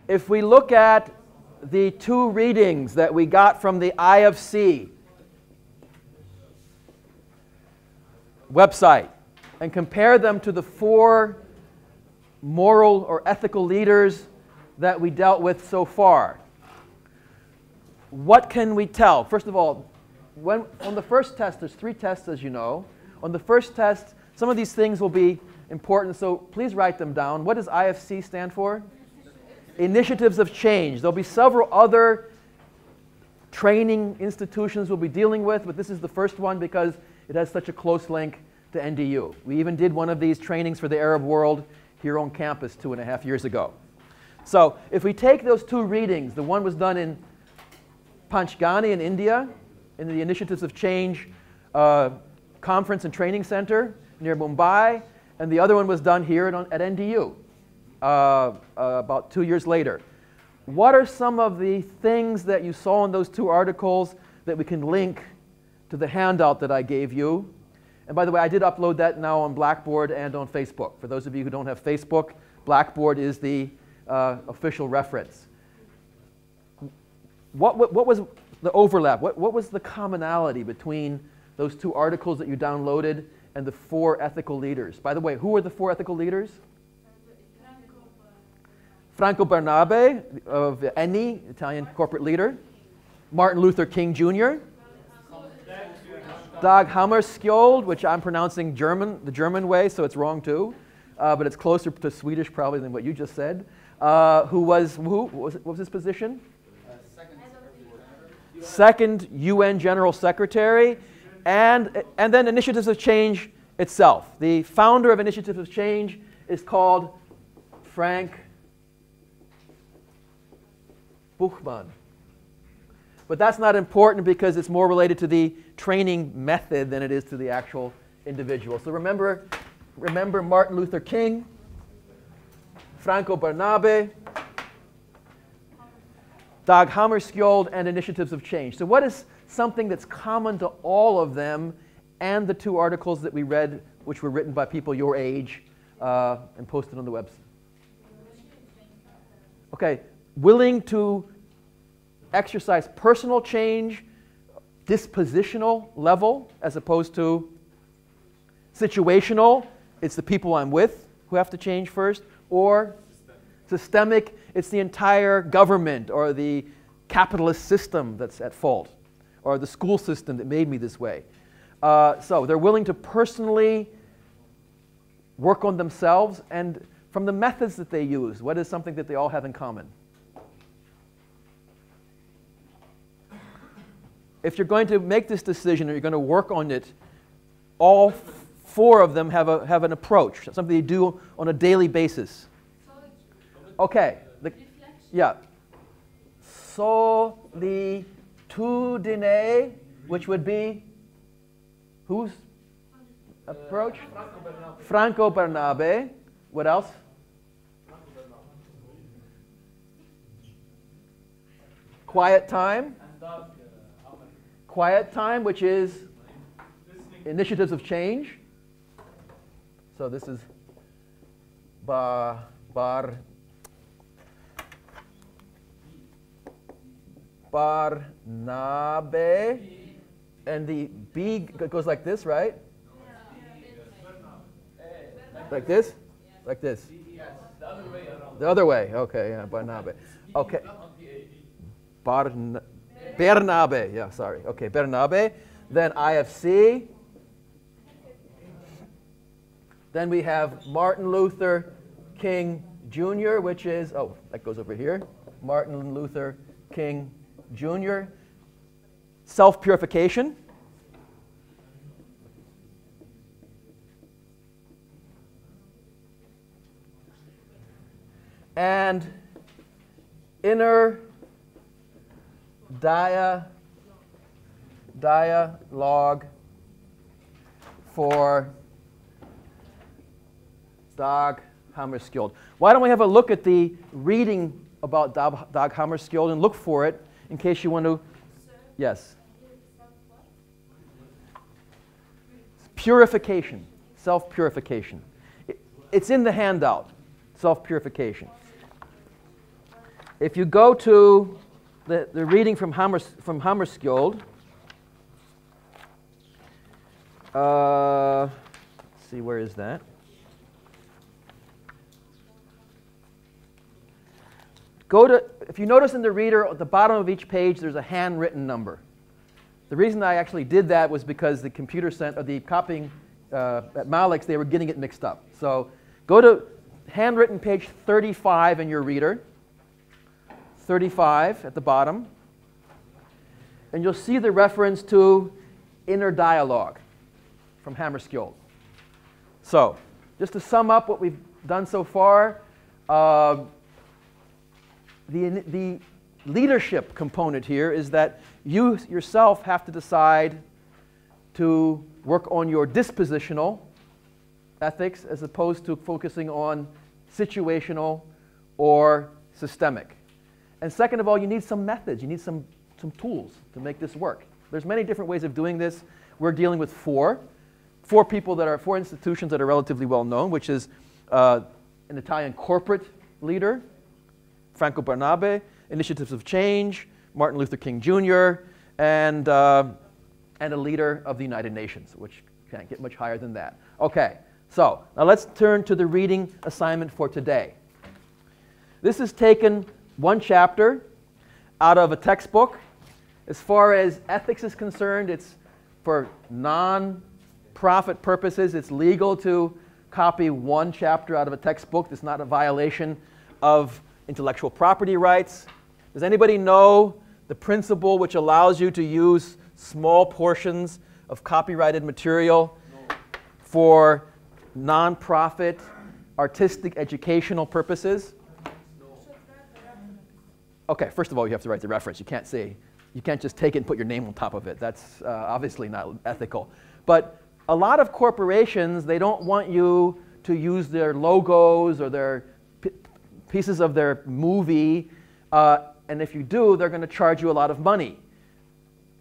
if we look at the two readings that we got from the IofC website and compare them to the 4 moral or ethical leaders that we dealt with so far, what can we tell? First of all, on the first test, there's 3 tests, as you know. On the first test, some of these things will be important, so please write them down. What does IofC stand for? Initiatives of Change. There'll be several other training institutions we'll be dealing with, but this is the first one because it has such a close link to NDU. We even did one of these trainings for the Arab world here on campus 2.5 years ago. So if we take those 2 readings, the one was done in Panchgani in India, in the Initiatives of Change Conference and Training Center near Mumbai, and the other one was done here at NDU about 2 years later. What are some of the things that you saw in those 2 articles that we can link to the handout that I gave you? And by the way, I did upload that now on Blackboard and on Facebook. For those of you who don't have Facebook, Blackboard is the official reference. What was the overlap? What was the commonality between those 2 articles that you downloaded and the 4 ethical leaders? By the way, who are the 4 ethical leaders? Franco Bernabe of ENI, Italian corporate leader. Martin Luther King Jr. Dag Hammarskjöld, which I'm pronouncing the German way, so it's wrong too. But it's closer to Swedish probably than what you just said. What was his position? Second UN General Secretary. And then Initiatives of Change itself. The founder of Initiatives of Change is called Frank Buchmann. But that's not important because it's more related to the training method than it is to the actual individual. So remember Martin Luther King, Franco Bernabe, Dag Hammarskjöld, and Initiatives of Change. So what is something that's common to all of them and the 2 articles that we read, which were written by people your age and posted on the website? Okay, willing to exercise personal change, dispositional level, as opposed to situational. It's the people I'm with who have to change first, or systemic, it's the entire government or the capitalist system that's at fault, or the school system that made me this way. So they're willing to personally work on themselves, and from the methods that they use, what is something that they all have in common? If you're going to make this decision or you're going to work on it, all 4 of them have an approach, something they do on a daily basis. Okay. Yeah. Solitudine, which would be whose approach? Franco Bernabe. What else? Quiet time. Quiet time, which is Initiatives of Change. So this is Barnabe, and the B goes like this, right? Like this? Like this? The other way. Okay, yeah, Barnabe. Okay. Bernabe, yeah, sorry. Okay, Bernabe. Then IofC. Then we have Martin Luther King Jr., which is, oh, that goes over here. Martin Luther King Jr. Self-purification. And inner dialogue for Dag Hammarskjöld. Why don't we have a look at the reading about Dag Hammarskjöld and look for it in case you want to. Yes. Purification, self-purification. It's in the handout, self-purification. if you go to the reading from Hammarskjöld, let's see, where is that? If you notice in the reader, at the bottom of each page, there's a handwritten number. The reason I actually did that was because the computer center, the copying at Malik's, they were getting it mixed up. So go to handwritten page 35 in your reader, 35 at the bottom, and you'll see the reference to inner dialogue from Hammarskjöld. So just to sum up what we've done so far, the leadership component here is that you yourself have to decide to work on your dispositional ethics as opposed to focusing on situational or systemic. And second of all, you need some methods. You need some tools to make this work. There's many different ways of doing this. We're dealing with four institutions that are relatively well known, which is an Italian corporate leader, Franco Barnabe, Initiatives of Change, Martin Luther King Jr., and a leader of the United Nations, which can't get much higher than that. Okay, so now let's turn to the reading assignment for today. This is taken one chapter out of a textbook. As far as ethics is concerned, it's for non-profit purposes. It's legal to copy one chapter out of a textbook. It's not a violation of intellectual property rights. Does anybody know the principle which allows you to use small portions of copyrighted material for non-profit, artistic, educational purposes? Okay, first of all, you have to write the reference. You can't just take it and put your name on top of it. That's obviously not ethical. But a lot of corporations, they don't want you to use their logos or their pieces of their movie, and if you do, they're going to charge you a lot of money.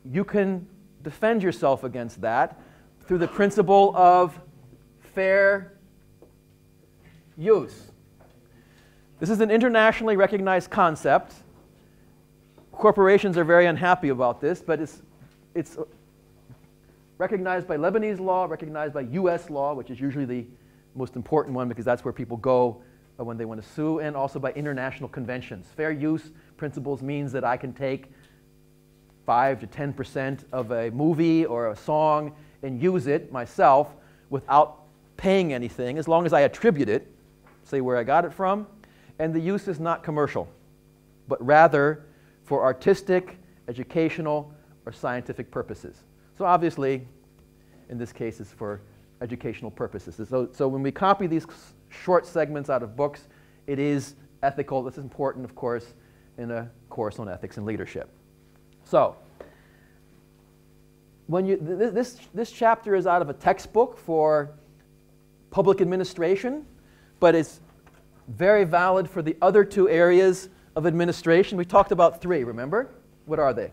You can defend yourself against that through the principle of fair use. This is an internationally recognized concept. Corporations are very unhappy about this, but it's recognized by Lebanese law, recognized by US law, which is usually the most important one because that's where people go when they want to sue, and also by international conventions. Fair use principles means that I can take 5 to 10% of a movie or a song and use it myself without paying anything, as long as I attribute it, say where I got it from, and the use is not commercial, but rather for artistic, educational, or scientific purposes. So obviously, in this case, it's for educational purposes. So when we copy these short segments out of books, it is ethical. This is important, of course, in a course on ethics and leadership. So when this chapter is out of a textbook for public administration, but it's very valid for the other two areas of administration. We talked about three, remember? What are they?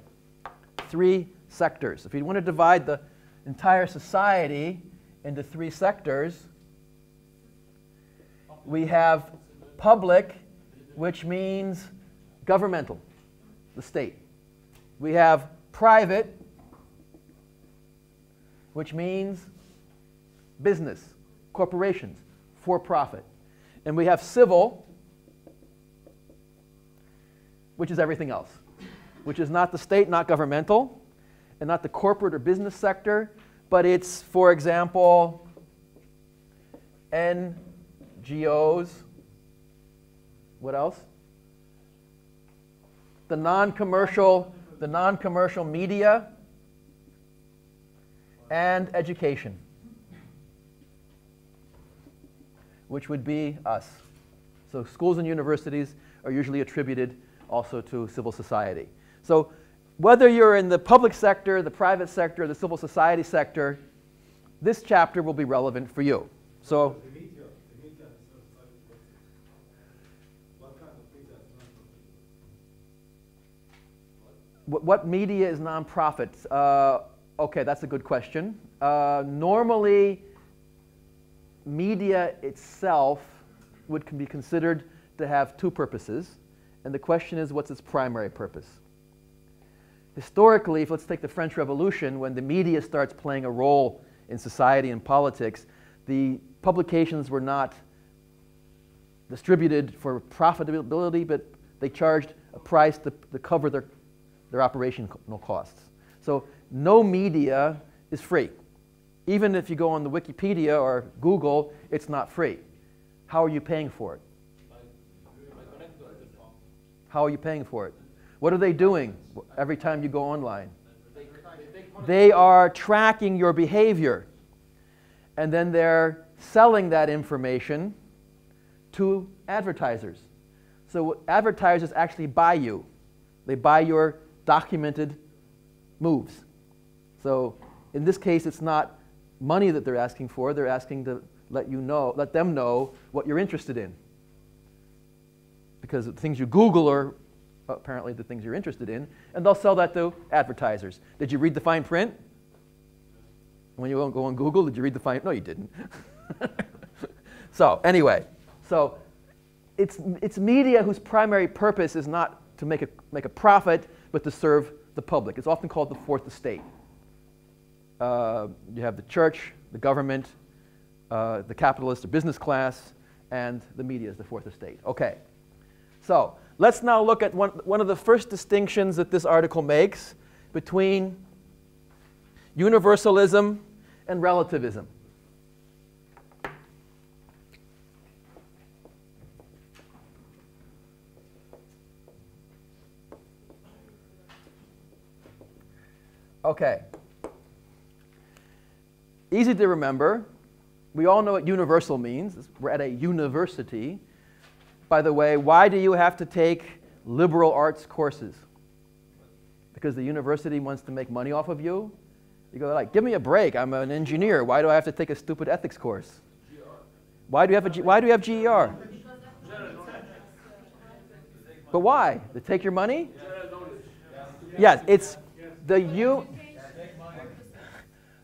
Three sectors. If you want to divide the entire society into three sectors, we have public, which means governmental, the state. We have private, which means business, corporations, for profit. And we have civil, which is everything else, which is not the state, not governmental, and not the corporate or business sector, but it's, for example, NGOs. What else? The non-commercial media and education, which would be us. So schools and universities are usually attributed also to civil society. So whether you're in the public sector, the private sector, the civil society sector, this chapter will be relevant for you. So what media is nonprofit? Okay, that's a good question. Normally, media itself can be considered to have two purposes, And the question is, what's its primary purpose? Historically, let's take the French Revolution, when the media starts playing a role in society and politics, the publications were not distributed for profitability, but they charged a price to cover their operational costs. So no media is free. Even if you go on the Wikipedia or Google, it's not free. How are you paying for it? How are you paying for it? What are they doing every time you go online? They are tracking your behavior. And then they're selling that information to advertisers. So advertisers actually buy you. They buy your documented moves. So in this case, it's not money that they're asking for. They're asking to let them know what you're interested in. Because the things you Google are apparently the things you're interested in, and they'll sell that to advertisers. Did you read the fine print? When you go on Google, did you read the fine? No, you didn't. So anyway, so it's media whose primary purpose is not to make a profit, but to serve the public. It's often called the fourth estate. You have the church, the government, the capitalist or business class, and the media is the fourth estate. Okay. So let's now look at one of the first distinctions that this article makes between universalism and relativism. Okay. Easy to remember. We all know what universal means. We're at a university. By the way, why do you have to take liberal arts courses? Because the university wants to make money off of you? You go like, give me a break. I'm an engineer. Why do I have to take a stupid ethics course? Why do you have GER? But why? To take your money? Yes, it's the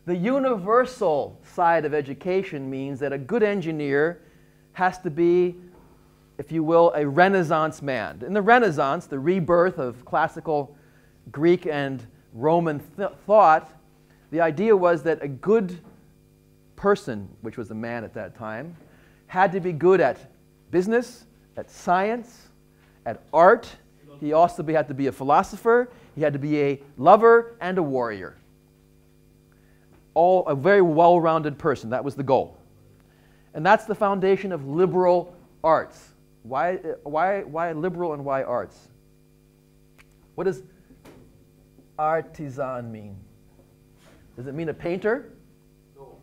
universal side of education means that a good engineer has to be, if you will, a Renaissance man. In the Renaissance, the rebirth of classical Greek and Roman thought, the idea was that a good person, which was a man at that time, had to be good at business, at science, at art. He also had to be a philosopher. He had to be a lover and a warrior. All a very well-rounded person. That was the goal. And that's the foundation of liberal arts. Why liberal and why arts? What does artisan mean? Does it mean a painter? No.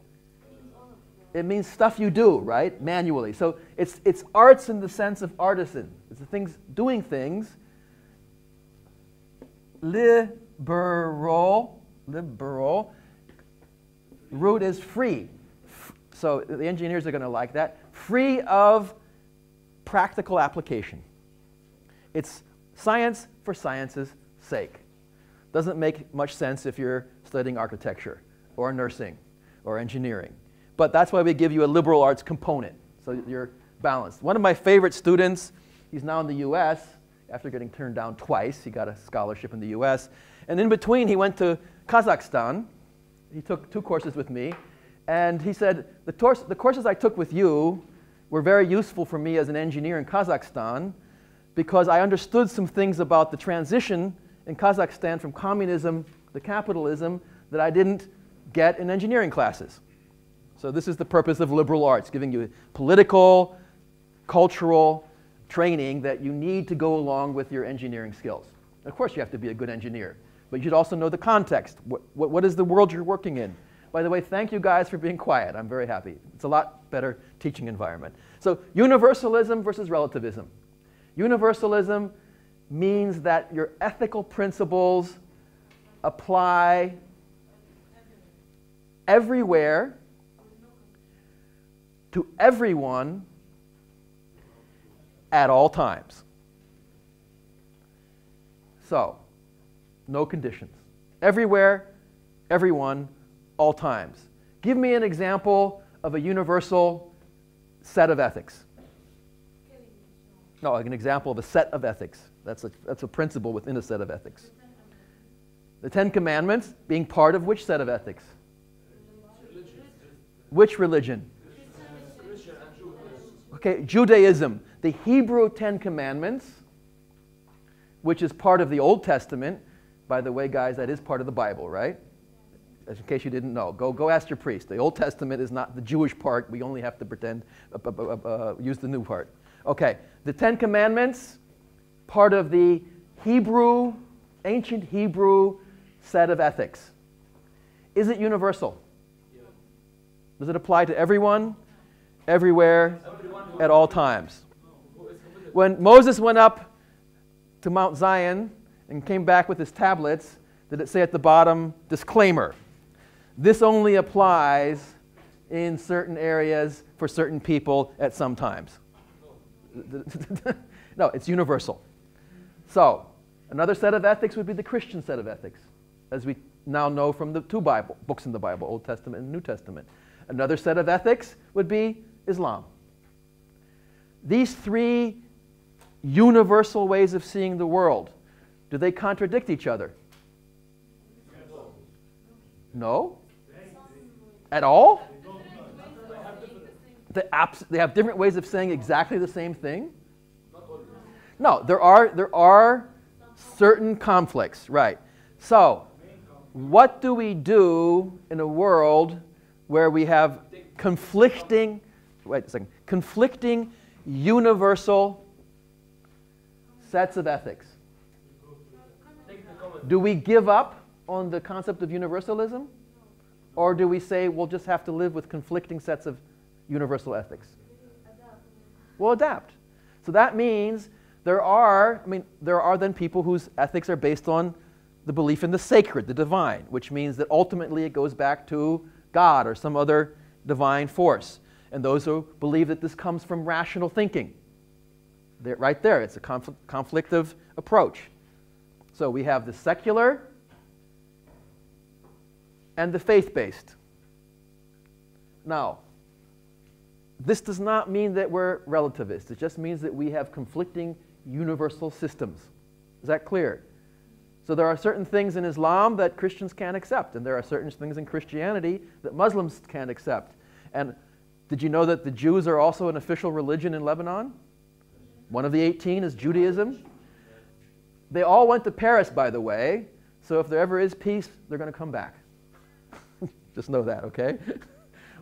It means stuff you do, right? Manually. So it's arts in the sense of artisan. It's the things doing things. Liberal. Root is free. So the engineers are going to like that. Free of practical application. It's science for science's sake. Doesn't make much sense if you're studying architecture or nursing or engineering. But that's why we give you a liberal arts component, so you're balanced. One of my favorite students, he's now in the US, after getting turned down twice. He got a scholarship in the US. And in between, he went to Kazakhstan. He took 2 courses with me. And he said, the courses I took with you were very useful for me as an engineer in Kazakhstan because I understood some things about the transition in Kazakhstan from communism to capitalism that I didn't get in engineering classes. So this is the purpose of liberal arts, giving you political, cultural training that you need to go along with your engineering skills. Of course, you have to be a good engineer, but you should also know the context. What is the world you're working in? By the way, thank you guys for being quiet. I'm very happy. It's a lot better teaching environment. So universalism versus relativism. Universalism means that your ethical principles apply everywhere to everyone at all times. So, no conditions. Everywhere, everyone, all times. Give me an example of a universal set of ethics. No, like an example of a set of ethics. That's a principle within a set of ethics. The Ten Commandments being part of which set of ethics? Which religion? Okay, Judaism. The Hebrew Ten Commandments, which is part of the Old Testament. By the way, guys, that is part of the Bible, right? In case you didn't know. Go ask your priest. The Old Testament is not the Jewish part. We only have to pretend, use the new part. Okay, the Ten Commandments, part of the Hebrew, ancient Hebrew set of ethics. Is it universal? Yeah. Does it apply to everyone, everywhere, at all times? When Moses went up to Mount Zion and came back with his tablets, did it say at the bottom, disclaimer, this only applies in certain areas for certain people at some times? No, it's universal. So, another set of ethics would be the Christian set of ethics, as we now know from the two books in the Bible, Old Testament and New Testament. Another set of ethics would be Islam. These three universal ways of seeing the world, do they contradict each other? No? At all? They have different ways of saying exactly the same thing? No, there are certain conflicts, right. So, what do we do in a world where we have conflicting universal sets of ethics? Do we give up on the concept of universalism? Or do we say we'll just have to live with conflicting sets of universal ethics? We'll adapt. So that means there are then people whose ethics are based on the belief in the sacred, the divine, which means that ultimately it goes back to God or some other divine force. And those who believe that this comes from rational thinking. Right there, it's a conflictive approach. So we have the secular and the faith-based. Now, this does not mean that we're relativists. It just means that we have conflicting universal systems. Is that clear? So there are certain things in Islam that Christians can't accept, and there are certain things in Christianity that Muslims can't accept. And did you know that the Jews are also an official religion in Lebanon? One of the 18 is Judaism. They all went to Paris, by the way, so if there ever is peace, they're going to come back. Just know that, okay?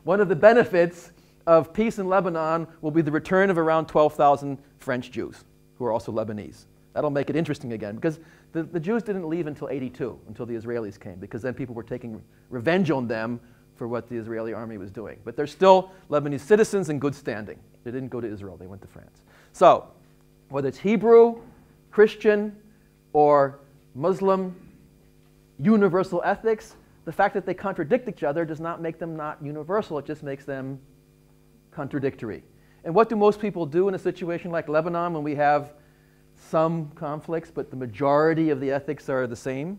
One of the benefits of peace in Lebanon will be the return of around 12,000 French Jews, who are also Lebanese. That'll make it interesting again, because the Jews didn't leave until 82, until the Israelis came, because then people were taking revenge on them for what the Israeli army was doing. But they're still Lebanese citizens in good standing. They didn't go to Israel, they went to France. So, whether it's Hebrew, Christian, or Muslim universal ethics, the fact that they contradict each other does not make them not universal, it just makes them contradictory. And what do most people do in a situation like Lebanon when we have some conflicts, but the majority of the ethics are the same?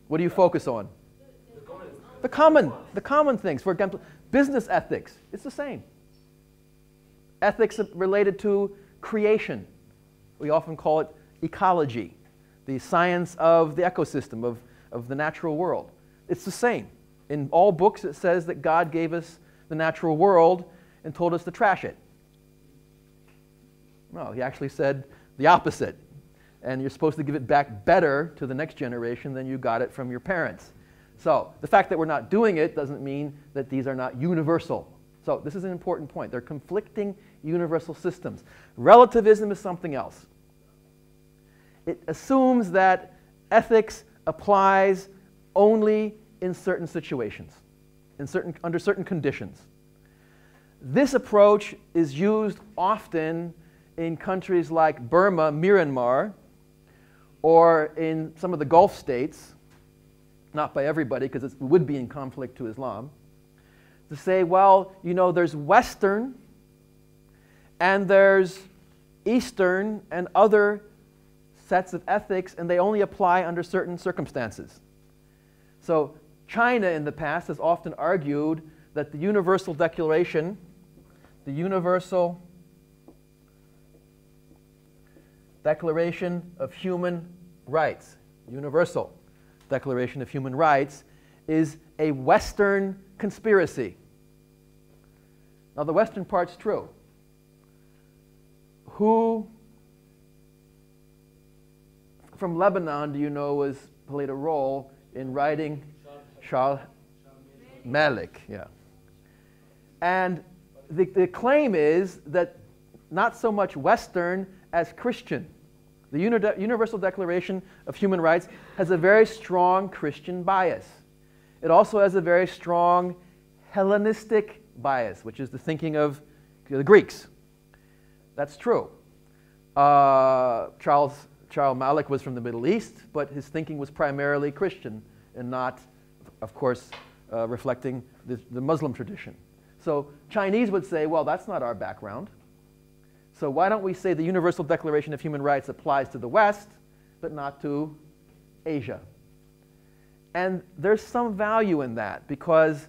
What do you focus on? The common things. For example, business ethics, it's the same. Ethics related to creation. We often call it ecology, the science of the ecosystem, of the natural world. It's the same. In all books it says that God gave us the natural world and told us to trash it. No, he actually said the opposite. And you're supposed to give it back better to the next generation than you got it from your parents. So the fact that we're not doing it doesn't mean that these are not universal. So this is an important point. They're conflicting universal systems. Relativism is something else. It assumes that ethics applies only in certain situations, under certain conditions. This approach is used often in countries like Burma, Myanmar, or in some of the Gulf states, not by everybody because it would be in conflict to Islam, to say, well, you know, there's Western and there's Eastern and other sets of ethics, and they only apply under certain circumstances. So China in the past has often argued that the Universal Declaration, the Universal Declaration of Human Rights, Universal Declaration of Human Rights, is a Western conspiracy. Now, the Western part's true. Who from Lebanon do you know played a role in writing Charles Malik? Yeah. And the claim is that not so much Western as Christian. The Universal Declaration of Human Rights has a very strong Christian bias. It also has a very strong Hellenistic bias, which is the thinking of the Greeks. That's true. Charles Malik was from the Middle East, but his thinking was primarily Christian and not, of course, reflecting the Muslim tradition. So Chinese would say, well, that's not our background. So why don't we say the Universal Declaration of Human Rights applies to the West, but not to Asia? And there's some value in that, because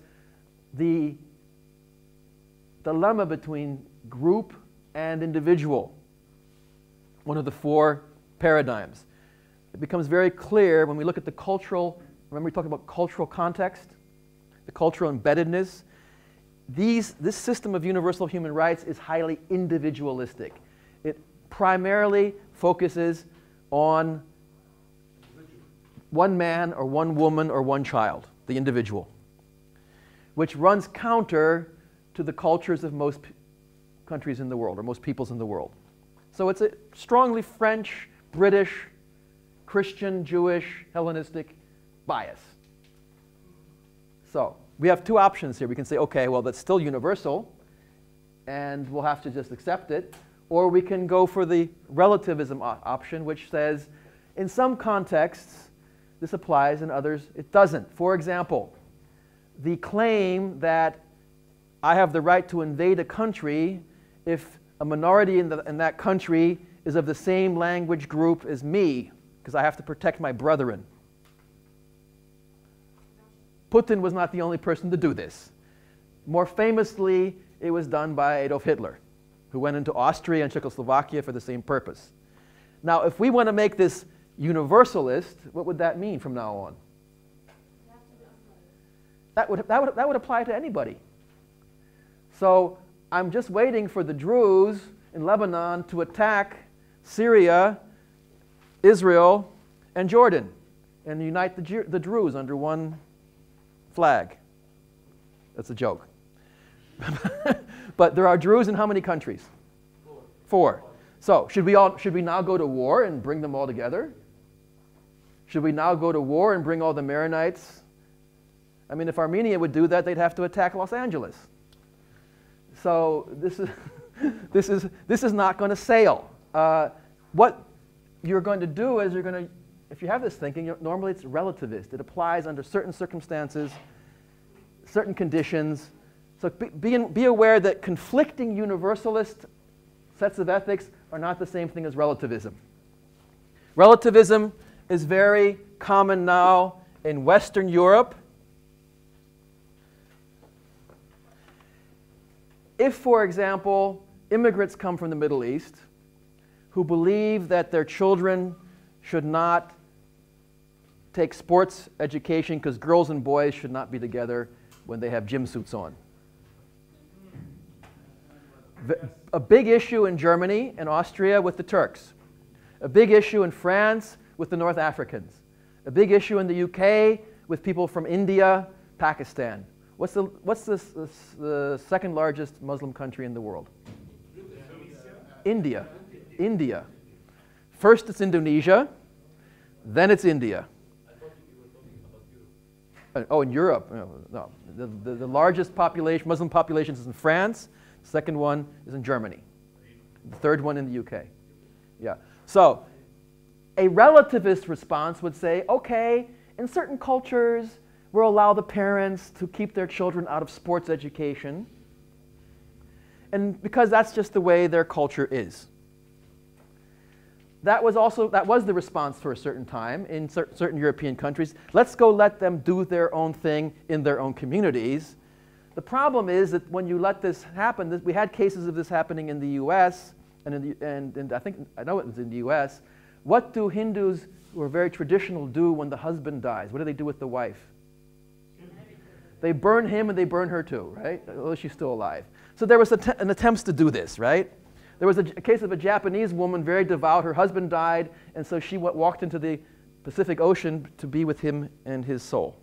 the dilemma between group and individual, one of the four paradigms, it becomes very clear when we look at the cultural, remember we talked about cultural context, the cultural embeddedness. This system of universal human rights is highly individualistic. It primarily focuses on one man or one woman or one child, the individual, which runs counter to the cultures of most countries in the world, or most peoples in the world. So it's a strongly French, British, Christian, Jewish, Hellenistic bias. So we have two options here. We can say, okay, well, that's still universal, and we'll have to just accept it. Or we can go for the relativism option, which says, in some contexts, this applies, in others, it doesn't. For example, the claim that I have the right to invade a country if a minority in that country is of the same language group as me, because I have to protect my brethren. Putin was not the only person to do this. More famously, it was done by Adolf Hitler, who went into Austria and Czechoslovakia for the same purpose. Now, if we want to make this universalist, what would that mean from now on? That would apply to anybody. So I'm just waiting for the Druze in Lebanon to attack Syria, Israel, and Jordan, and unite the Druze under one flag. That's a joke. But there are Druze in how many countries? Four. So should we now go to war and bring them all together? Should we now go to war and bring all the Maronites? I mean, if Armenia would do that, they'd have to attack Los Angeles. So this is not going to sail. What you're going to do is if you have this thinking, normally it's relativist. It applies under certain circumstances, certain conditions. So be aware that conflicting universalist sets of ethics are not the same thing as relativism. Relativism is very common now in Western Europe. If, for example, immigrants come from the Middle East who believe that their children should not take sports education because girls and boys should not be together when they have gym suits on. A big issue in Germany and Austria with the Turks. A big issue in France with the North Africans. A big issue in the UK with people from India, Pakistan. What's the second largest Muslim country in the world? India. India. First it's Indonesia, then it's India. Oh, in Europe. No. The largest population, Muslim population is in France. The second one is in Germany. The third one in the UK. Yeah. So a relativist response would say, okay, in certain cultures, we'll allow the parents to keep their children out of sports education, and because that's just the way their culture is. That was the response for a certain time in certain European countries. Let's go let them do their own thing in their own communities. The problem is that when you let this happen, we had cases of this happening in the US and I know it was in the U.S., what do Hindus who are very traditional do when the husband dies? What do they do with the wife? They burn him and they burn her too, right? Although she's still alive. So there was an attempt to do this, right? There was a case of a Japanese woman, very devout. Her husband died, and so she walked into the Pacific Ocean to be with him and his soul.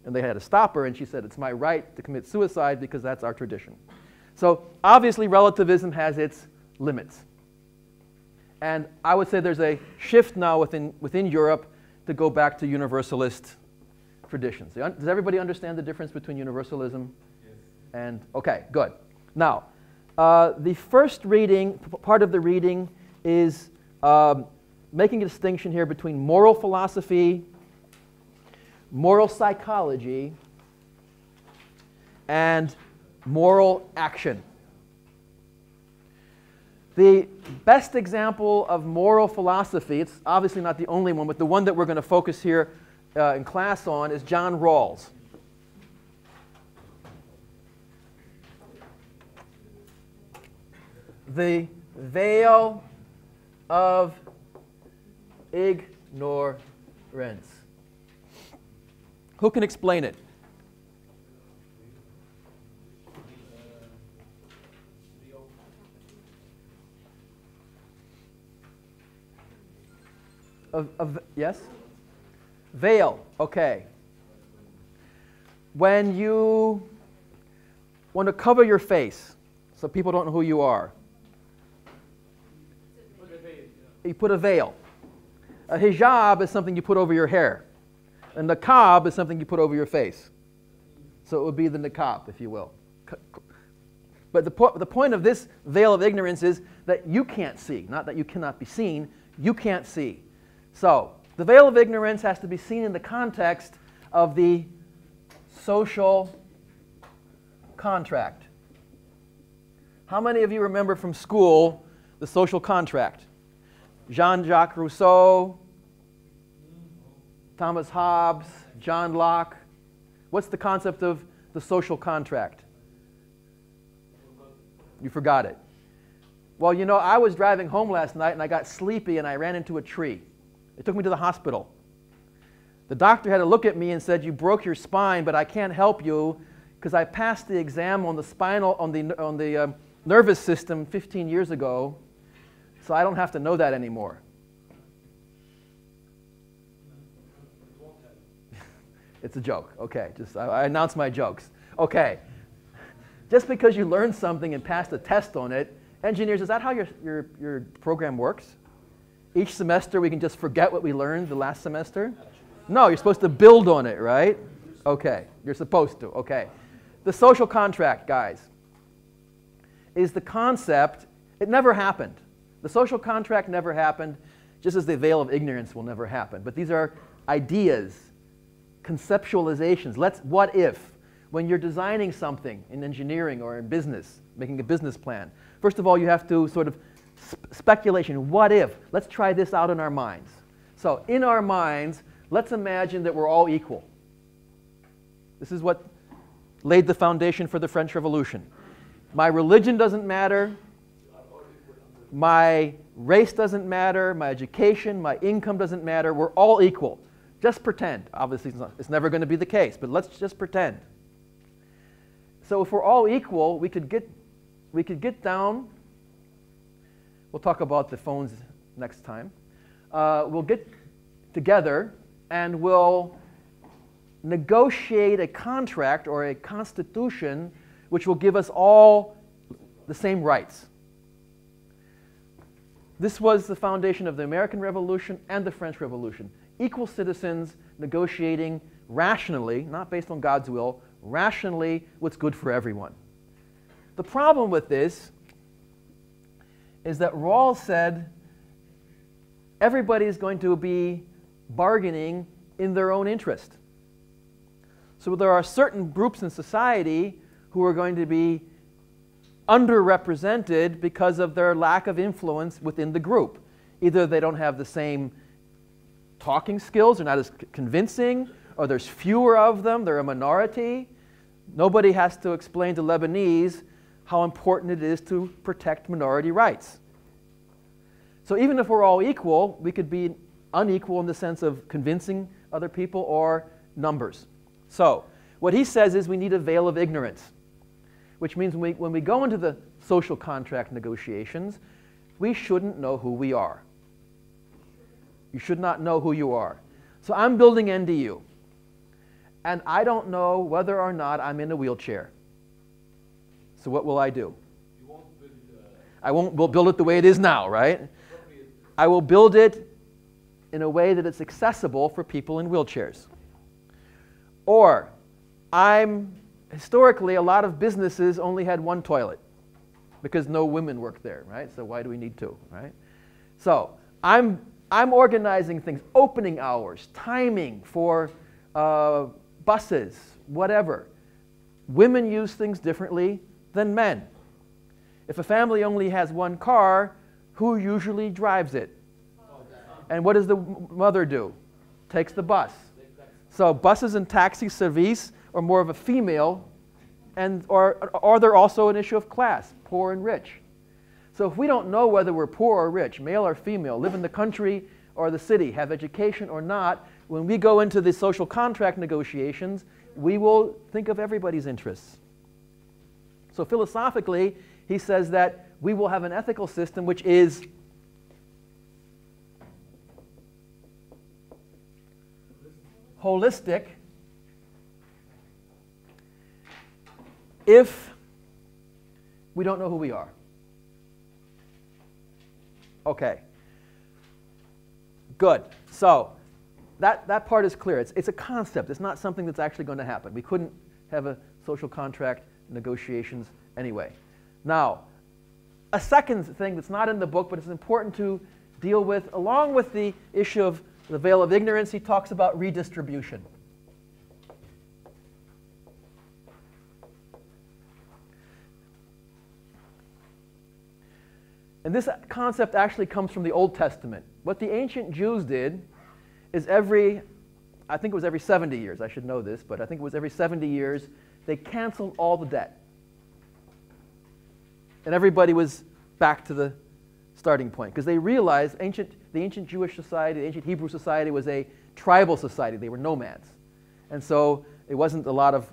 And they had to stop her, and she said, it's my right to commit suicide because that's our tradition. So obviously relativism has its limits. And I would say there's a shift now within Europe to go back to universalist traditions. Does everybody understand the difference between universalism and, okay, good. Now, the first reading, part of the reading is making a distinction here between moral philosophy, moral psychology, and moral action. The best example of moral philosophy, it's obviously not the only one, but the one that we're going to focus here in class on is John Rawls. The veil of ignorance. Who can explain it? Yes? Veil, okay. When you want to cover your face so people don't know who you are, you put a veil. A hijab is something you put over your hair. A niqab is something you put over your face. So it would be the niqab, if you will. But the point of this veil of ignorance is that you can't see, not that you cannot be seen, you can't see. So the veil of ignorance has to be seen in the context of the social contract. How many of you remember from school the social contract? Jean-Jacques Rousseau, Thomas Hobbes, John Locke. What's the concept of the social contract? You forgot it. Well, you know, I was driving home last night and I got sleepy and I ran into a tree. They took me to the hospital. The doctor had to look at me and said, you broke your spine, but I can't help you because I passed the exam on the nervous system 15 years ago, so I don't have to know that anymore. It's a joke. Okay, I announce my jokes. Okay. Just because you learned something and passed a test on it, engineers, is that how your program works? Each semester we can just forget what we learned the last semester? No, you're supposed to build on it, right? Okay, you're supposed to. Okay. The social contract, guys, is the concept. It never happened. The social contract never happened, just as the veil of ignorance will never happen. But these are ideas, conceptualizations. What if? When you're designing something in engineering or in business, making a business plan, first of all, you have to sort of speculation. What if? Let's try this out in our minds. So in our minds, let's imagine that we're all equal. This is what laid the foundation for the French Revolution. My religion doesn't matter. My race doesn't matter. My education, my income doesn't matter. We're all equal. Just pretend. Obviously, it's never going to be the case, but let's just pretend. So if we're all equal, we could get down. We'll talk about the phones next time. We'll get together and we'll negotiate a contract or a constitution which will give us all the same rights. This was the foundation of the American Revolution and the French Revolution. Equal citizens negotiating rationally, not based on God's will, rationally what's good for everyone. The problem with this is that Rawls said everybody is going to be bargaining in their own interest. So there are certain groups in society who are going to be underrepresented because of their lack of influence within the group. Either they don't have the same talking skills, they're not as convincing, or there's fewer of them, they're a minority. Nobody has to explain to Lebanese how important it is to protect minority rights. So even if we're all equal, we could be unequal in the sense of convincing other people or numbers. So what he says is we need a veil of ignorance, which means when we go into the social contract negotiations, we shouldn't know who we are. You should not know who you are. So I'm building NDU, and I don't know whether or not I'm in a wheelchair. So what will I do? You won't build, I won't build it the way it is now, right? I will build it in a way that it's accessible for people in wheelchairs. Or historically, a lot of businesses only had one toilet because no women work there, right? So why do we need two, right? So I'm organizing things, opening hours, timing for buses, whatever. Women use things differently than men. If a family only has one car, who usually drives it? And what does the mother do? Takes the bus. So buses and taxi service are more of a female, or they're also an issue of class, poor and rich. So if we don't know whether we're poor or rich, male or female, live in the country or the city, have education or not, when we go into the social contract negotiations, we will think of everybody's interests. So philosophically, he says that we will have an ethical system which is holistic if we don't know who we are. Okay. Good. So that part is clear. It's a concept. It's not something that's actually going to happen. We couldn't have a social contract negotiations anyway. Now, a second thing that's not in the book, but it's important to deal with, along with the issue of the veil of ignorance, he talks about redistribution. And this concept actually comes from the Old Testament. What the ancient Jews did is I think it was every 70 years, I should know this, but I think it was every 70 years, they canceled all the debt. And everybody was back to the starting point, because they realized the ancient Jewish society, the ancient Hebrew society was a tribal society. They were nomads. And so it wasn't a lot of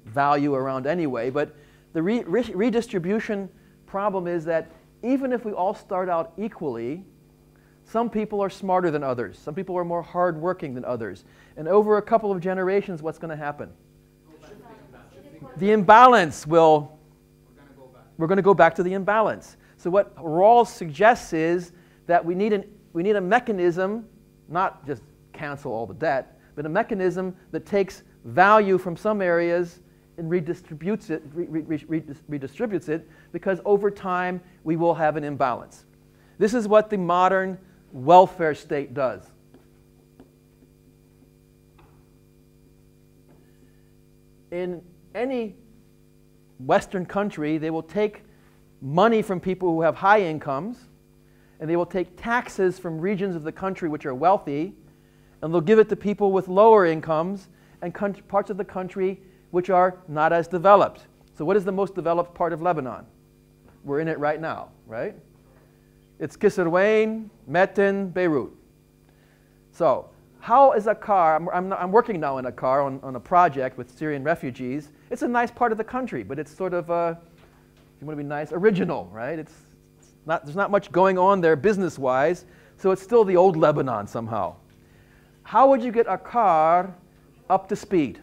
value around anyway, but the redistribution problem is that even if we all start out equally, some people are smarter than others. Some people are more hardworking than others. And over a couple of generations, what's going to happen? The imbalance will... We're going to go back to the imbalance. So what Rawls suggests is that we need a mechanism, not just cancel all the debt, but a mechanism that takes value from some areas and redistributes it, because over time we will have an imbalance. This is what the modern welfare state does. In any Western country, they will take money from people who have high incomes, and they will take taxes from regions of the country which are wealthy, and they'll give it to people with lower incomes and parts of the country which are not as developed. So what is the most developed part of Lebanon? We're in it right now, right? It's Kisirwain, Metin, Beirut. So how is a car, I'm working now in a car on a project with Syrian refugees. It's a nice part of the country, but it's sort of, if you want to be nice, original, right? There's not much going on there business-wise, so it's still the old Lebanon somehow. How would you get a car up to speed?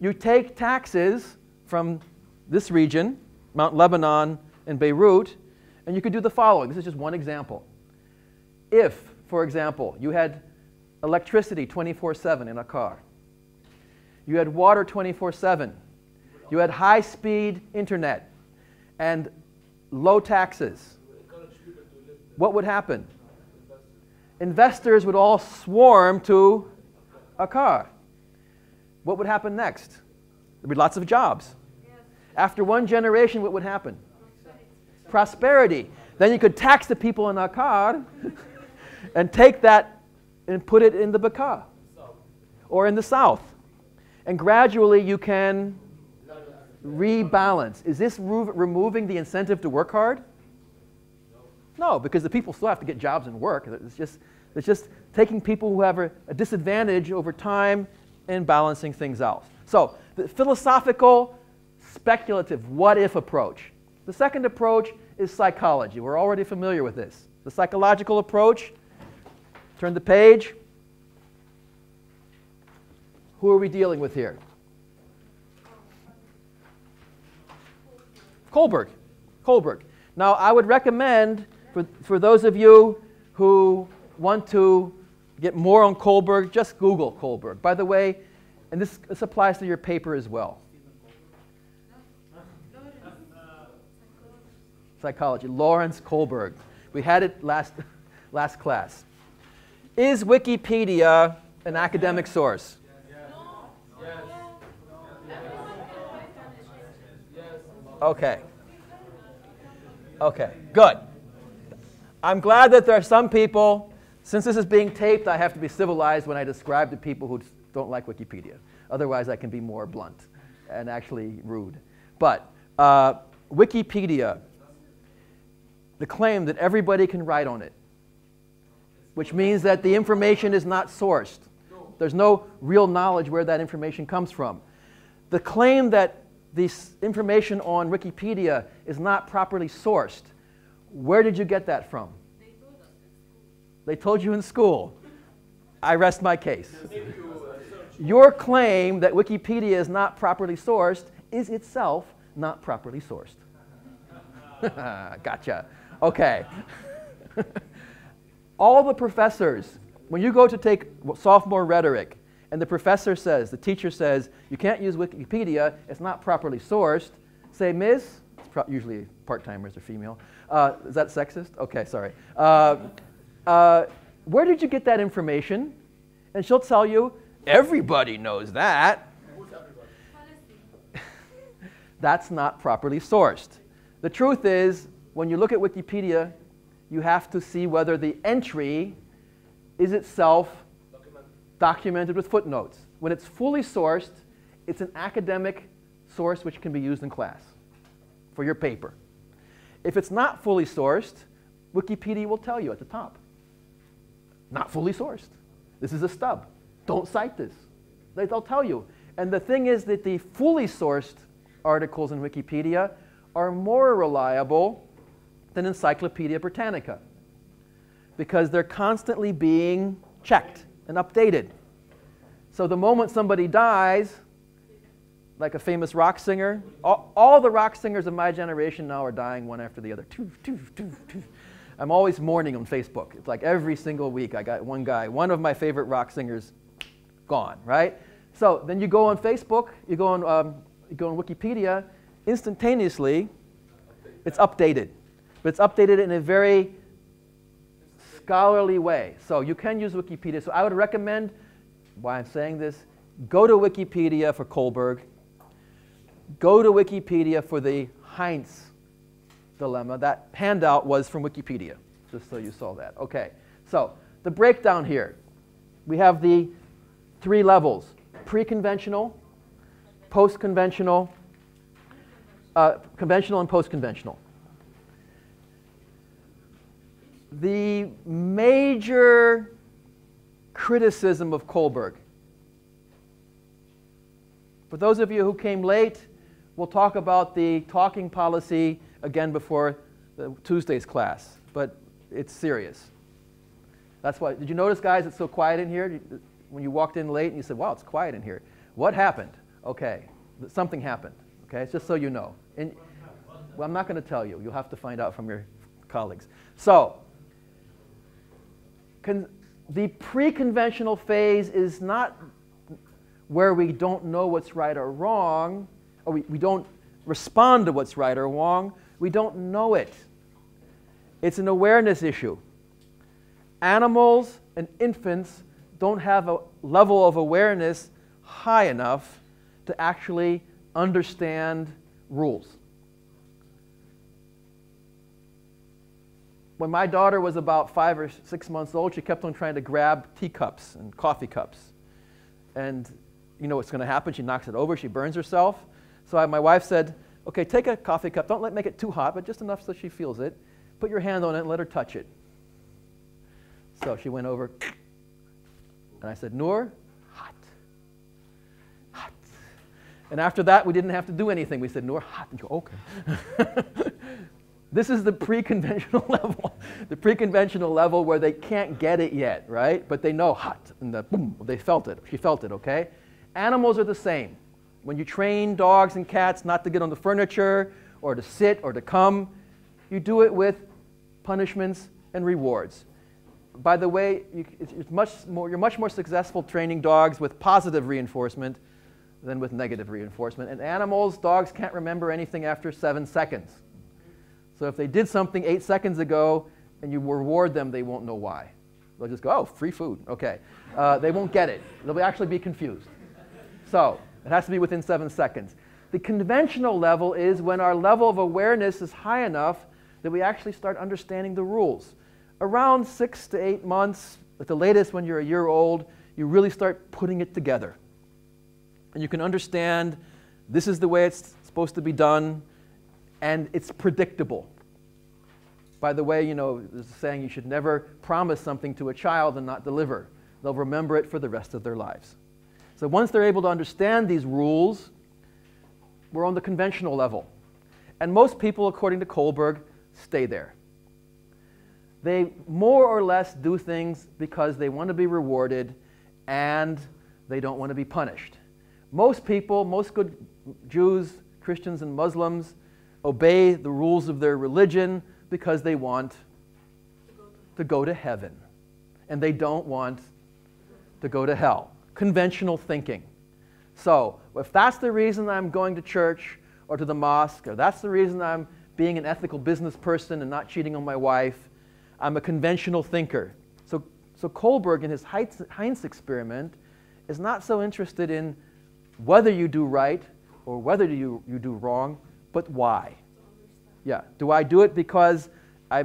You take taxes from this region, Mount Lebanon and Beirut, and you could do the following. This is just one example. If, for example, you had electricity 24/7 in a car, you had water 24/7, you had high-speed internet and low taxes, what would happen? Investors would all swarm to a car. What would happen next? There'd be lots of jobs. After one generation, what would happen? Prosperity. Then you could tax the people in a car and take that and put it in the Bekaa or in the south. And gradually you can Rebalance. Is this removing the incentive to work hard? No, because the people still have to get jobs and work. It's just taking people who have a disadvantage over time and balancing things out. So the philosophical, speculative, what-if approach. The second approach is psychology. We're already familiar with this. The psychological approach, turn the page. Who are we dealing with here? Kohlberg. Kohlberg. Now, I would recommend, for those of you who want to get more on Kohlberg, just Google Kohlberg. By the way, and this applies to your paper as well. Psychology. Lawrence Kohlberg. We had it last class. Is Wikipedia an academic source? Okay. Okay, good. I'm glad that there are some people, since this is being taped, I have to be civilized when I describe to people who don't like Wikipedia. Otherwise, I can be more blunt and actually rude. But Wikipedia, the claim that everybody can write on it, which means that the information is not sourced. There's no real knowledge where that information comes from. The claim that this information on Wikipedia is not properly sourced. Where did you get that from? They told you in school. I rest my case. Your claim that Wikipedia is not properly sourced is itself not properly sourced. Gotcha. Okay. All the professors, when you go to take sophomore rhetoric, and the professor says, the teacher says, you can't use Wikipedia, it's not properly sourced, say, Ms., usually part-timers are female. Is that sexist? Okay, sorry. Where did you get that information? And she'll tell you, everybody knows that. That's not properly sourced. The truth is, when you look at Wikipedia, you have to see whether the entry is itself documented with footnotes. When it's fully sourced, it's an academic source which can be used in class for your paper. If it's not fully sourced, Wikipedia will tell you at the top. Not fully sourced. This is a stub. Don't cite this. They'll tell you. And the thing is that the fully sourced articles in Wikipedia are more reliable than Encyclopedia Britannica because they're constantly being checked and updated. So the moment somebody dies, like a famous rock singer, all the rock singers of my generation now are dying one after the other. I'm always mourning on Facebook. It's like every single week I got one guy, one of my favorite rock singers, gone, right? So then you go on Facebook, you go on Wikipedia, instantaneously it's updated. But it's updated in a very scholarly way. So you can use Wikipedia. So I would recommend, why I'm saying this, go to Wikipedia for Kohlberg. Go to Wikipedia for the Heinz dilemma. That handout was from Wikipedia, just so you saw that. Okay, so the breakdown here. We have the three levels: pre-conventional, post-conventional, conventional and post-conventional. The major criticism of Kohlberg. For those of you who came late, we'll talk about the talking policy again before Tuesday's class, but it's serious. That's why. Did you notice, guys, it's so quiet in here? When you walked in late and you said, wow, it's quiet in here. What happened? Okay, something happened. Okay, it's just so you know. And, well, I'm not going to tell you. You'll have to find out from your colleagues. So, the pre-conventional phase is not where we don't know what's right or wrong, or we don't respond to what's right or wrong. We don't know it. It's an awareness issue. Animals and infants don't have a level of awareness high enough to actually understand rules. When my daughter was about 5 or 6 months old, she kept on trying to grab teacups and coffee cups. And you know what's going to happen? She knocks it over, she burns herself. So my wife said, okay, take a coffee cup. Don't make it too hot, but just enough so she feels it. Put your hand on it and let her touch it. So she went over, and I said, Noor, hot. Hot. And after that, we didn't have to do anything. We said, Noor, hot. And she goes, okay. This is the pre-conventional level. The pre-conventional level where they can't get it yet, right? But they know hot, and boom, they felt it. She felt it, okay? Animals are the same. When you train dogs and cats not to get on the furniture or to sit or to come, you do it with punishments and rewards. By the way, you're much more successful training dogs with positive reinforcement than with negative reinforcement. And animals, dogs can't remember anything after 7 seconds. So if they did something 8 seconds ago and you reward them, they won't know why. They'll just go, oh, free food, okay. They won't get it. They'll actually be confused. So it has to be within 7 seconds. The conventional level is when our level of awareness is high enough that we actually start understanding the rules. Around 6 to 8 months, at the latest when you're a year old, you really start putting it together. And you can understand this is the way it's supposed to be done, and it's predictable. By the way, you know, there's a saying you should never promise something to a child and not deliver. They'll remember it for the rest of their lives. So once they're able to understand these rules, we're on the conventional level. And most people, according to Kohlberg, stay there. They more or less do things because they want to be rewarded and they don't want to be punished. Most people, most good Jews, Christians, and Muslims obey the rules of their religion because they want to go to heaven. And they don't want to go to hell. Conventional thinking. So if that's the reason I'm going to church or to the mosque, or that's the reason I'm being an ethical business person and not cheating on my wife, I'm a conventional thinker. So Kohlberg, in his Heinz experiment, is not so interested in whether you do right or whether you do wrong, but why. Yeah, do I do it because I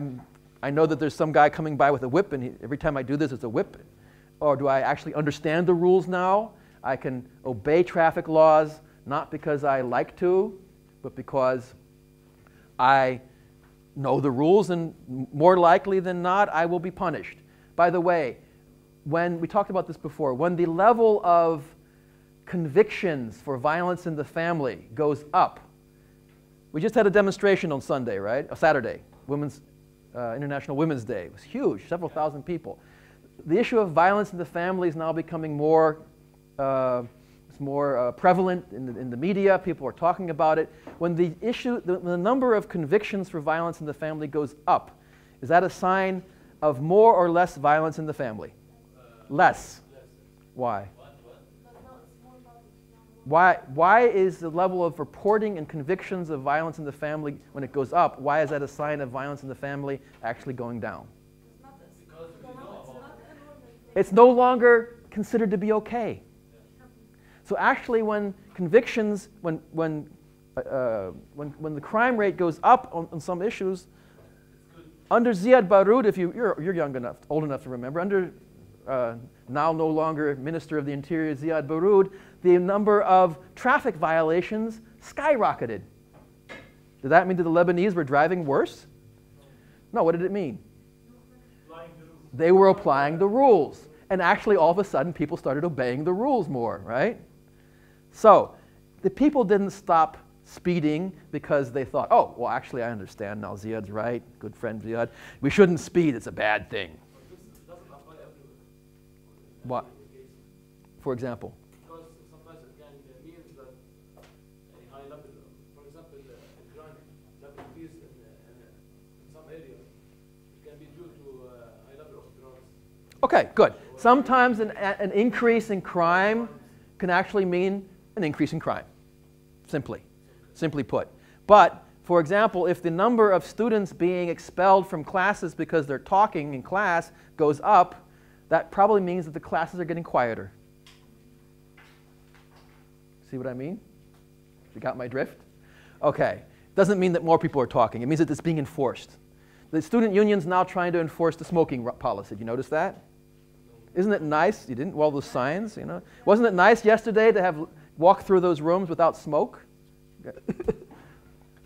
know that there's some guy coming by with a whip and every time I do this it's a whip? Or do I actually understand the rules now? I can obey traffic laws not because I like to, but because I know the rules, and more likely than not, I will be punished. By the way, when we talked about this before, when the level of convictions for violence in the family goes up, we just had a demonstration on Sunday, right? Saturday, International Women's Day. It was huge, several thousand people. The issue of violence in the family is now becoming more prevalent in the media. People are talking about it. When the number of convictions for violence in the family goes up, is that a sign of more or less violence in the family? Less. Why? Why is the level of reporting and convictions of violence in the family, when it goes up, why is that a sign of violence in the family actually going down? It's no longer considered to be okay. So actually when convictions, when the crime rate goes up on some issues, under Ziad Baroud, if you're young enough, old enough to remember, under now no longer Minister of the Interior Ziad Baroud, the number of traffic violations skyrocketed. Did that mean that the Lebanese were driving worse? No, what did it mean? They were applying the rules. And actually, all of a sudden, people started obeying the rules more, right? So the people didn't stop speeding because they thought, oh, well, actually, I understand now. Ziad's right. Good friend Ziad. We shouldn't speed. It's a bad thing. What? For example? Because sometimes it can mean that a high level, for example, a crime level increase in some areas, it can be due to a high level of drugs. Okay, good. Sometimes an increase in crime can actually mean an increase in crime, simply put. But, for example, if the number of students being expelled from classes because they're talking in class goes up, that probably means that the classes are getting quieter. See what I mean? You got my drift? Okay. Doesn't mean that more people are talking. It means that it's being enforced. The student union's now trying to enforce the smoking policy. Did you notice that? Isn't it nice? You didn't? Well, those signs, you know. Wasn't it nice yesterday to have walked through those rooms without smoke?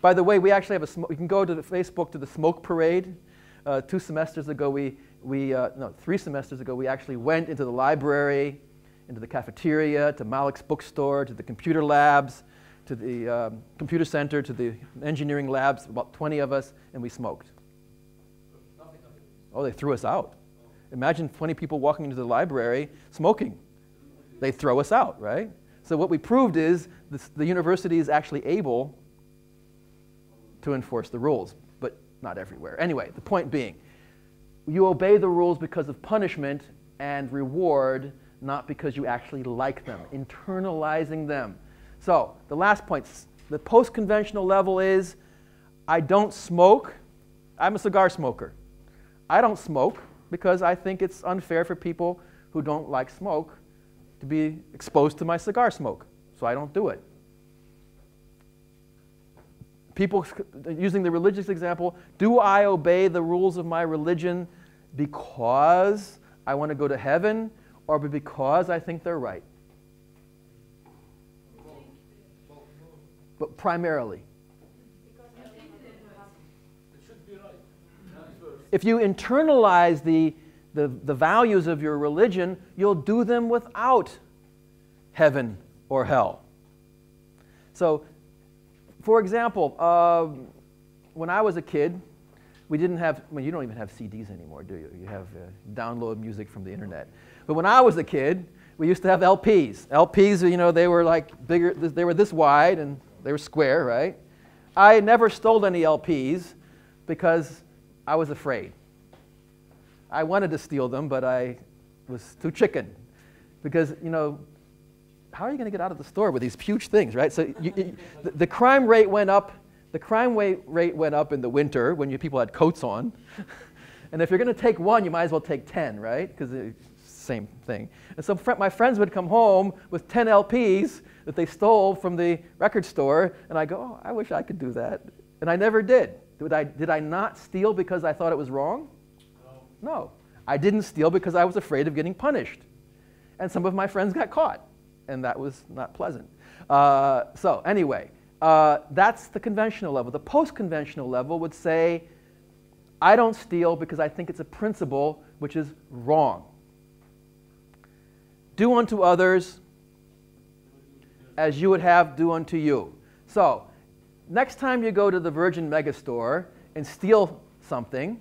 By the way, we actually have you can go to the Facebook to the smoke parade. 2 semesters ago, no, 3 semesters ago, we actually went into the library, into the cafeteria, to Malik's bookstore, to the computer labs, to the computer center, to the engineering labs, about 20 of us, and we smoked. Oh, they threw us out. Imagine 20 people walking into the library smoking. They throw us out, right? So what we proved is the university is actually able to enforce the rules, but not everywhere. Anyway, the point being, you obey the rules because of punishment and reward, not because you actually like them, internalizing them. So the last point, the post-conventional level is, I don't smoke. I'm a cigar smoker. I don't smoke because I think it's unfair for people who don't like smoke to be exposed to my cigar smoke, so I don't do it. People, using the religious example, do I obey the rules of my religion because I want to go to heaven or because I think they're right? But primarily. It should be right. If you internalize the values of your religion, you'll do them without heaven or hell. So, for example, when I was a kid, we didn't have, well, you don't even have CDs anymore, do you? You have download music from the internet. But when I was a kid, we used to have LPs. LPs, you know, they were like bigger, they were this wide and they were square, right? I never stole any LPs because I was afraid. I wanted to steal them, but I was too chicken. Because, you know, how are you going to get out of the store with these huge things, right? So the crime rate went up. The crime rate went up in the winter when people had coats on. And if you're going to take one, you might as well take 10, right? Because same thing. And so my friends would come home with 10 LPs that they stole from the record store, and I go, oh, I wish I could do that. And I never did. Did I not steal because I thought it was wrong? No. I didn't steal because I was afraid of getting punished. And some of my friends got caught, and that was not pleasant. So anyway, that's the conventional level. The post-conventional level would say, I don't steal because I think it's a principle which is wrong. Do unto others as you would have do unto you. So next time you go to the Virgin Megastore and steal something,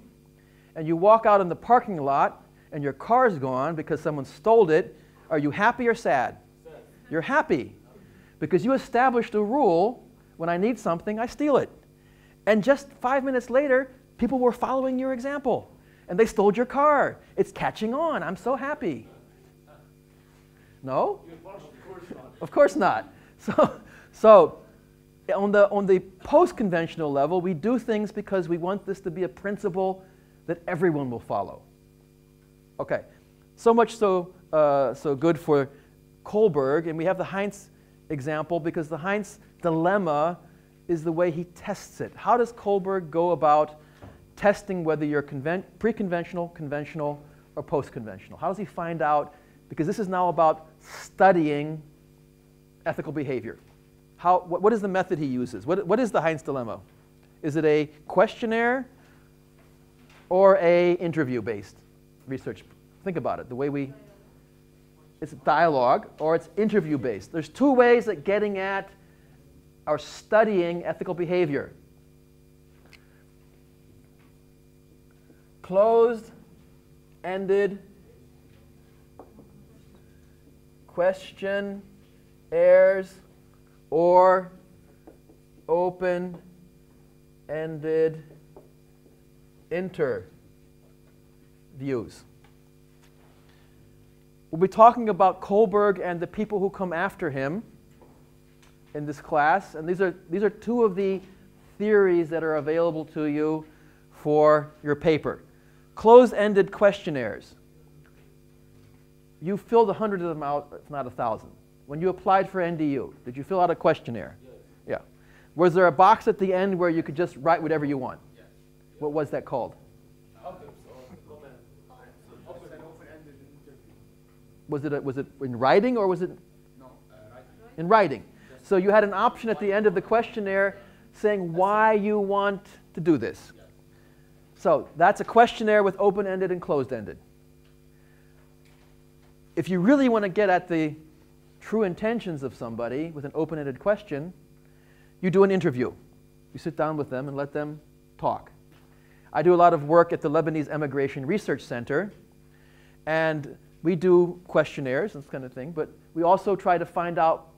and you walk out in the parking lot and your car's gone because someone stole it, are you happy or sad? Sad. You're happy because you established a rule, when I need something, I steal it. And just 5 minutes later, people were following your example and they stole your car. It's catching on. I'm so happy. No? Of course not. So on the post-conventional level, we do things because we want this to be a principle that everyone will follow. Okay, so much so good for Kohlberg, and we have the Heinz example because the Heinz dilemma is the way he tests it. How does Kohlberg go about testing whether you're pre-conventional, conventional, or post-conventional? How does he find out? Because this is now about studying ethical behavior. What is the method he uses? What is the Heinz dilemma? Is it a questionnaire or a interview-based research? Think about it. The way it's dialogue or it's interview-based. There's 2 ways at getting at or studying ethical behavior. Closed-ended questionnaires or open-ended interviews. We'll be talking about Kohlberg and the people who come after him in this class, and these are 2 of the theories that are available to you for your paper. Closed-ended questionnaires. You filled 100 of them out, if not 1,000. When you applied for NDU, did you fill out a questionnaire? Yes. Yeah. Was there a box at the end where you could just write whatever you want? Yes. What was that called? Was it in writing or was it? No, writing. In writing. So you had an option at the end of the questionnaire saying why you want to do this. So that's a questionnaire with open-ended and closed-ended. If you really want to get at the true intentions of somebody with an open-ended question, you do an interview. You sit down with them and let them talk. I do a lot of work at the Lebanese Emigration Research Center, and we do questionnaires and this kind of thing, but we also try to find out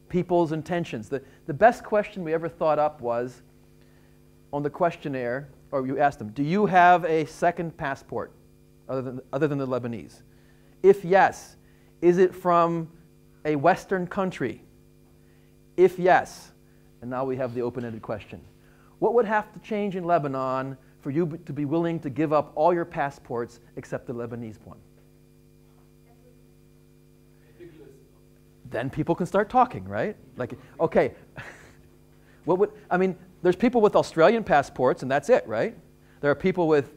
people's intentions. The best question we ever thought up was on the questionnaire, or you asked them, do you have a second passport other than the Lebanese? If yes, is it from a Western country? If yes, and now we have the open-ended question. What would have to change in Lebanon for you to be willing to give up all your passports except the Lebanese one? Then people can start talking, right? Like, okay, what would, I mean, there's people with Australian passports and that's it, right? There are people with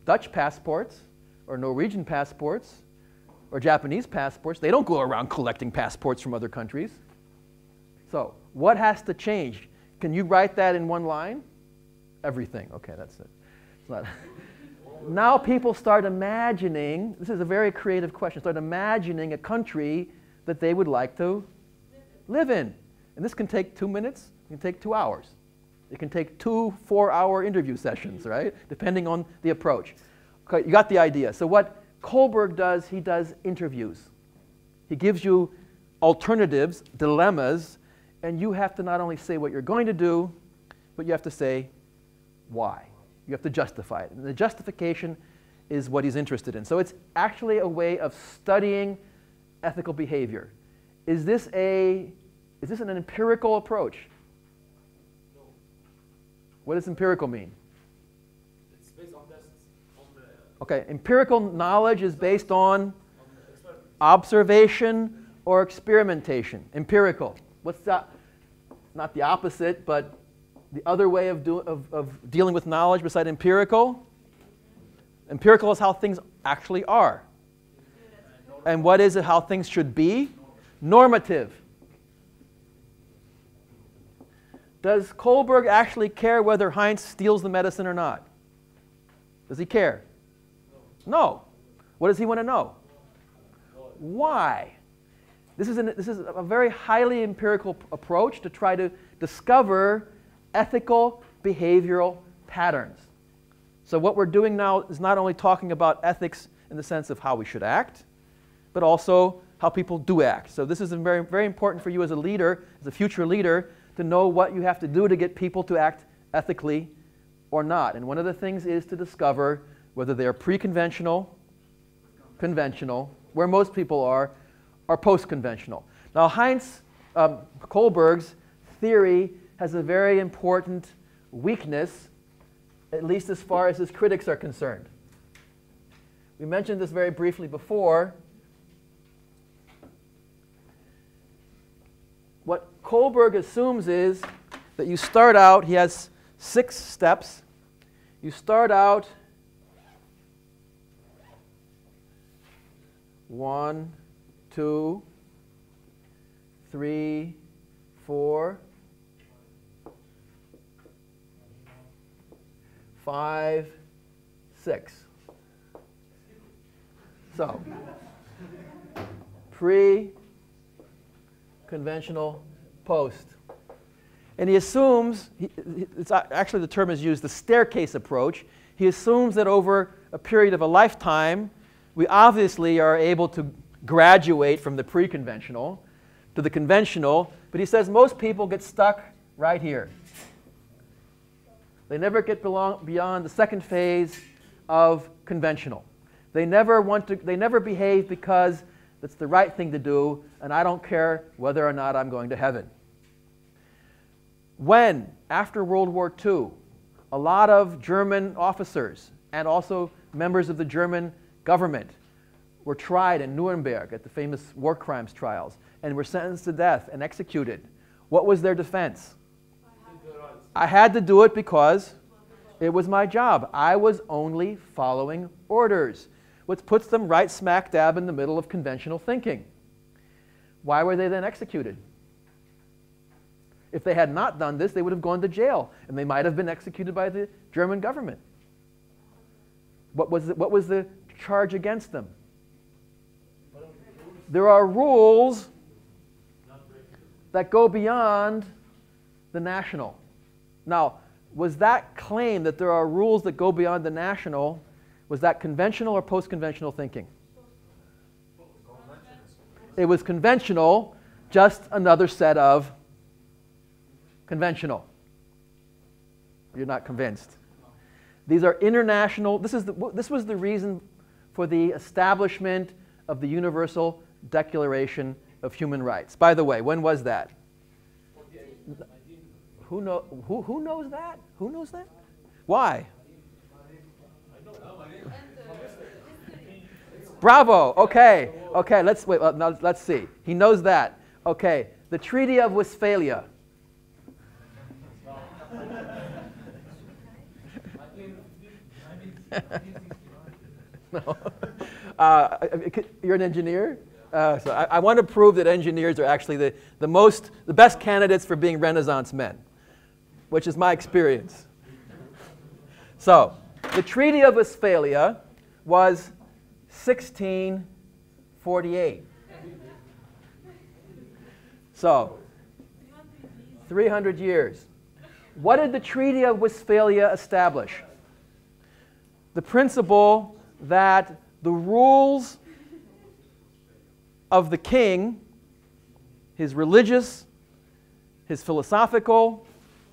Dutch passports or Norwegian passports or Japanese passports. They don't go around collecting passports from other countries. So what has to change? Can you write that in one line? Everything. Okay, that's it. It's not. Now people start imagining, this is a very creative question, start imagining a country that they would like to live in. And this can take 2 minutes, it can take 2 hours. It can take 2 4-hour interview sessions, right? Depending on the approach. Okay, you got the idea. So what Kohlberg does, he does interviews. He gives you alternatives, dilemmas, and you have to not only say what you're going to do, but you have to say why. You have to justify it. And the justification is what he's interested in. So it's actually a way of studying ethical behavior. Is this an empirical approach? No. What does empirical mean? It's based on tests. Okay, empirical knowledge is based on observation or experimentation. Empirical. What's that? Not the opposite, but the other way of dealing with knowledge beside empirical? Empirical is how things actually are. And what is it, how things should be? Normative. Does Kohlberg actually care whether Heinz steals the medicine or not? Does he care? No. What does he want to know? Why? This is a very highly empirical approach to try to discover ethical behavioral patterns. So what we're doing now is not only talking about ethics in the sense of how we should act, but also how people do act. So this is very, very important for you as a leader, as a future leader, to know what you have to do to get people to act ethically or not. And one of the things is to discover whether they are pre-conventional, conventional, where most people are, or post-conventional. Now Heinz Kohlberg's theory has a very important weakness, at least as far as his critics are concerned. We mentioned this very briefly before. What Kohlberg assumes is that you start out, he has 6 steps. You start out 1, 2, 3, 4, 5, 6. So, pre-conventional, post. And he assumes, it's actually the term is used, the staircase approach. He assumes that over a period of a lifetime, we obviously are able to graduate from the pre-conventional to the conventional, but he says most people get stuck right here. They never get beyond the second phase of conventional. They never behave because it's the right thing to do, and I don't care whether or not I'm going to heaven. When, after World War II, a lot of German officers and also members of the German government were tried in Nuremberg at the famous war crimes trials and were sentenced to death and executed, what was their defense? I had to do it because it was my job. I was only following orders, which puts them right smack dab in the middle of conventional thinking. Why were they then executed? If they had not done this, they would have gone to jail, and they might have been executed by the German government. What was the charge against them? There are rules that go beyond the national. Now, was that claim that there are rules that go beyond the national, was that conventional or post-conventional thinking? It was conventional, just another set of conventional. You're not convinced. These are international. This was the reason for the establishment of the Universal Declaration of Human Rights. By the way, when was that? Who knows that? Who knows that? Why? Bravo. Okay. Okay. Let's wait. Now let's see. He knows that. Okay. The Treaty of Westphalia. No. You're an engineer? So I want to prove that engineers are actually the best candidates for being Renaissance men, which is my experience. So, the Treaty of Westphalia was 1648. So, 300 years. What did the Treaty of Westphalia establish? The principle that the rules of the king, his religious, his philosophical,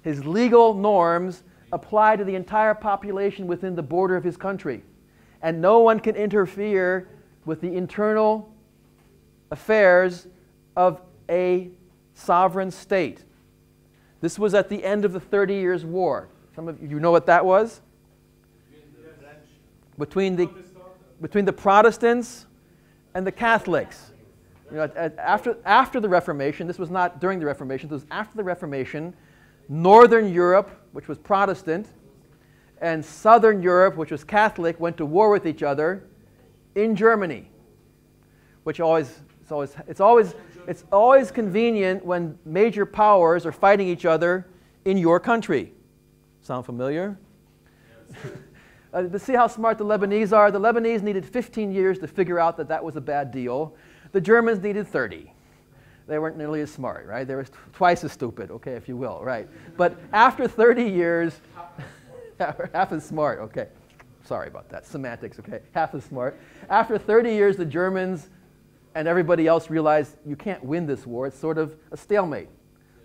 his legal norms apply to the entire population within the border of his country. And no one can interfere with the internal affairs of a sovereign state. This was at the end of the 30 Years' War. Some of you know what that was? Between the Protestants and the Catholics. You know, after the Reformation, this was not during the Reformation, this was after the Reformation, Northern Europe, which was Protestant, and Southern Europe, which was Catholic, went to war with each other in Germany, which it's always convenient when major powers are fighting each other in your country. Sound familiar? To see how smart the Lebanese are, the Lebanese needed 15 years to figure out that that was a bad deal. The Germans needed 30. They weren't nearly as smart, right? They were twice as stupid, okay, if you will, right? But after 30 years, half as smart, okay. Sorry about that, semantics, okay, half as smart. After 30 years, the Germans and everybody else realized you can't win this war. It's sort of a stalemate.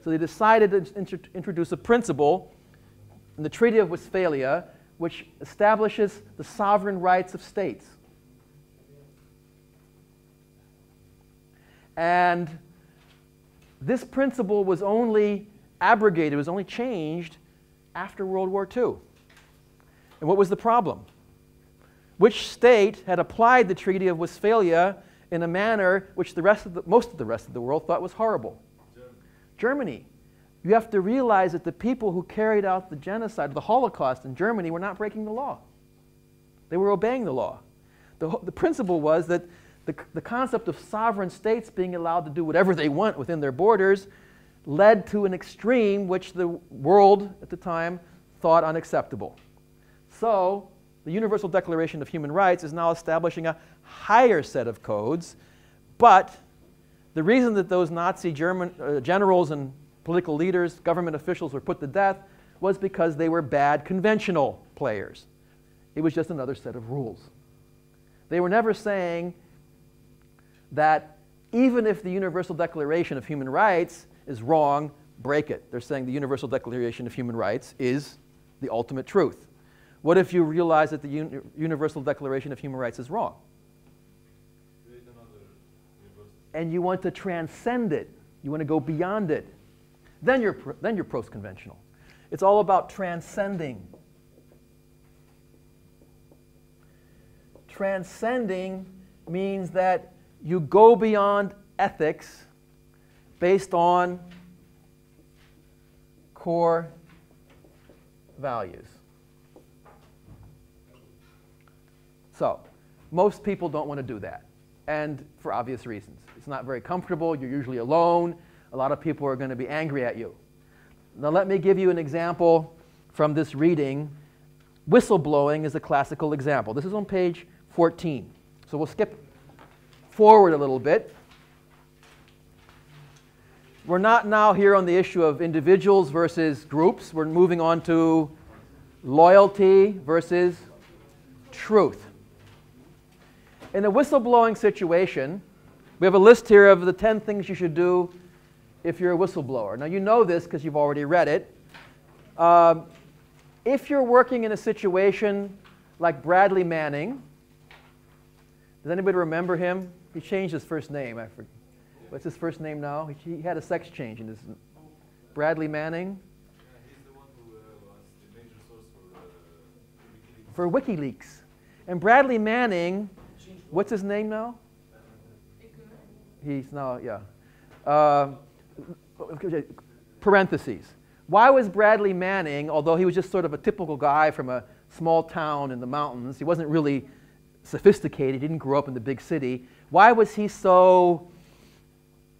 So they decided to introduce a principle in the Treaty of Westphalia which establishes the sovereign rights of states. And this principle was only abrogated, was only changed after World War II. And what was the problem? Which state had applied the Treaty of Westphalia in a manner which most of the rest of the world thought was horrible? Germany. You have to realize that the people who carried out the genocide, the Holocaust in Germany, were not breaking the law. They were obeying the law. The principle was that the concept of sovereign states being allowed to do whatever they want within their borders led to an extreme which the world at the time thought unacceptable. So the Universal Declaration of Human Rights is now establishing a higher set of codes, but the reason that those Nazi German generals and political leaders, government officials were put to death was because they were bad conventional players. It was just another set of rules. They were never saying that even if the Universal Declaration of Human Rights is wrong, break it. They're saying the Universal Declaration of Human Rights is the ultimate truth. What if you realize that the Universal Declaration of Human Rights is wrong? And you want to transcend it. You want to go beyond it. Then you're post-conventional. It's all about transcending. Transcending means that you go beyond ethics based on core values. So, most people don't want to do that, and for obvious reasons. It's not very comfortable. You're usually alone. A lot of people are going to be angry at you. Now let me give you an example from this reading. Whistleblowing is a classical example. This is on page 14. So we'll skip forward a little bit. We're not now here on the issue of individuals versus groups. We're moving on to loyalty versus truth. In a whistleblowing situation, we have a list here of the 10 things you should do if you're a whistleblower. Now you know this because you've already read it. If you're working in a situation like Bradley Manning, does anybody remember him? He changed his first name. I forget. What's his first name now? He had a sex change in his Bradley Manning. Yeah, he's the one who was the major source for WikiLeaks. For WikiLeaks. And Bradley Manning, what's his name now? He's now, yeah. Parentheses. Why was Bradley Manning, although he was just sort of a typical guy from a small town in the mountains, he wasn't really sophisticated, he didn't grow up in the big city, why was he so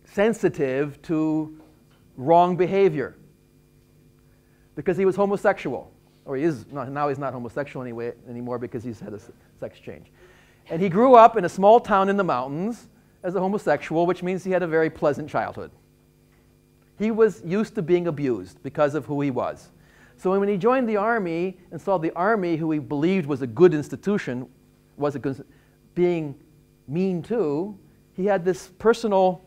sensitive to wrong behavior? Because he was homosexual. Or he is, now he's not homosexual anymore because he's had a sex change. And he grew up in a small town in the mountains as a homosexual, which means he had a very pleasant childhood. He was used to being abused because of who he was. So when he joined the army and saw the army, who he believed was a good institution, was being mean too, he had this personal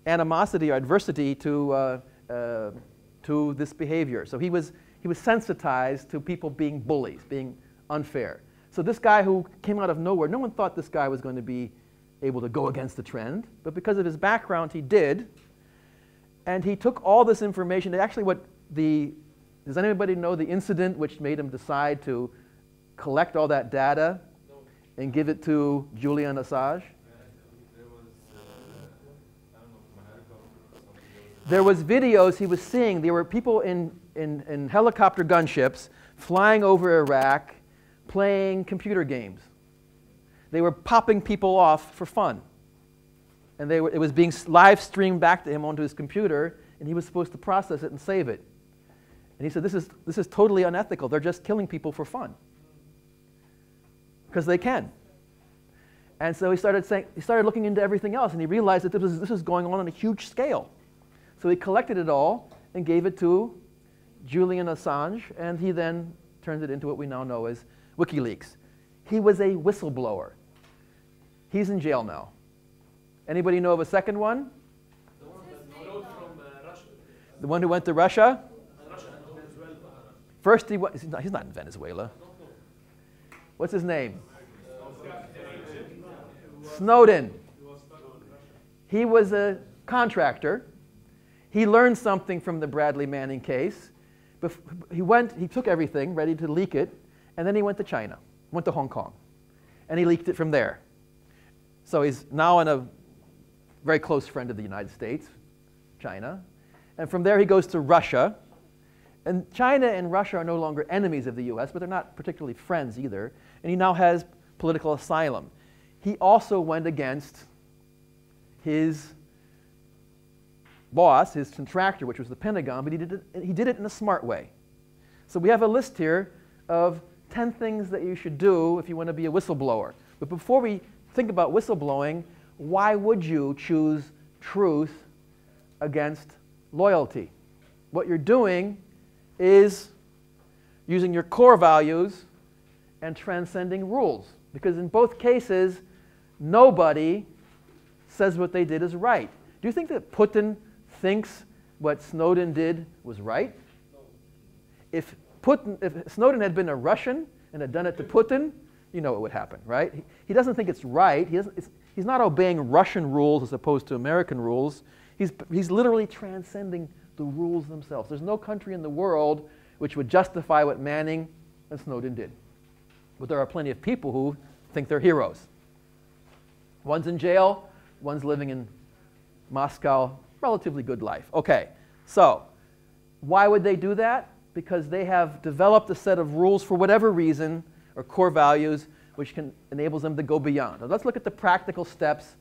animosity or adversity to this behavior. So he was sensitized to people being bullies, being unfair. So this guy who came out of nowhere, no one thought this guy was going to be able to go against the trend, but because of his background, he did. And he took all this information. Actually, does anybody know the incident which made him decide to collect all that data and give it to Julian Assange? There was videos he was seeing. There were people in helicopter gunships flying over Iraq playing computer games. They were popping people off for fun. And it was being live streamed back to him onto his computer, and he was supposed to process it and save it. And he said, this is totally unethical. They're just killing people for fun. Because they can. And so he started looking into everything else, and he realized that this was going on a huge scale. So he collected it all and gave it to Julian Assange, and he then turned it into what we now know as WikiLeaks. He was a whistleblower. He's in jail now. Anybody know of a second one? The one that wrote from Russia. The one who went to Russia? Russia and Venezuela. First, he's not in Venezuela. What's his name? Snowden. He was a contractor. He learned something from the Bradley Manning case. He took everything, ready to leak it, and then he went to China, went to Hong Kong, and he leaked it from there. So he's now a very close friend of the United States, China. And from there he goes to Russia. And China and Russia are no longer enemies of the US, but they're not particularly friends either. And he now has political asylum. He also went against his boss, his contractor, which was the Pentagon, but he did it in a smart way. So we have a list here of 10 things that you should do if you want to be a whistleblower. But before we think about whistleblowing, why would you choose truth against loyalty? What you're doing is using your core values and transcending rules. Because in both cases, nobody says what they did is right. Do you think that Putin thinks what Snowden did was right? No. If Snowden had been a Russian and had done it to Putin, you know what would happen, right? He doesn't think it's right. He's not obeying Russian rules as opposed to American rules. He's literally transcending the rules themselves. There's no country in the world which would justify what Manning and Snowden did. But there are plenty of people who think they're heroes. One's in jail, one's living in Moscow, relatively good life. Okay, so why would they do that? Because they have developed a set of rules for whatever reason, or core values, which enables them to go beyond. Now let's look at the practical steps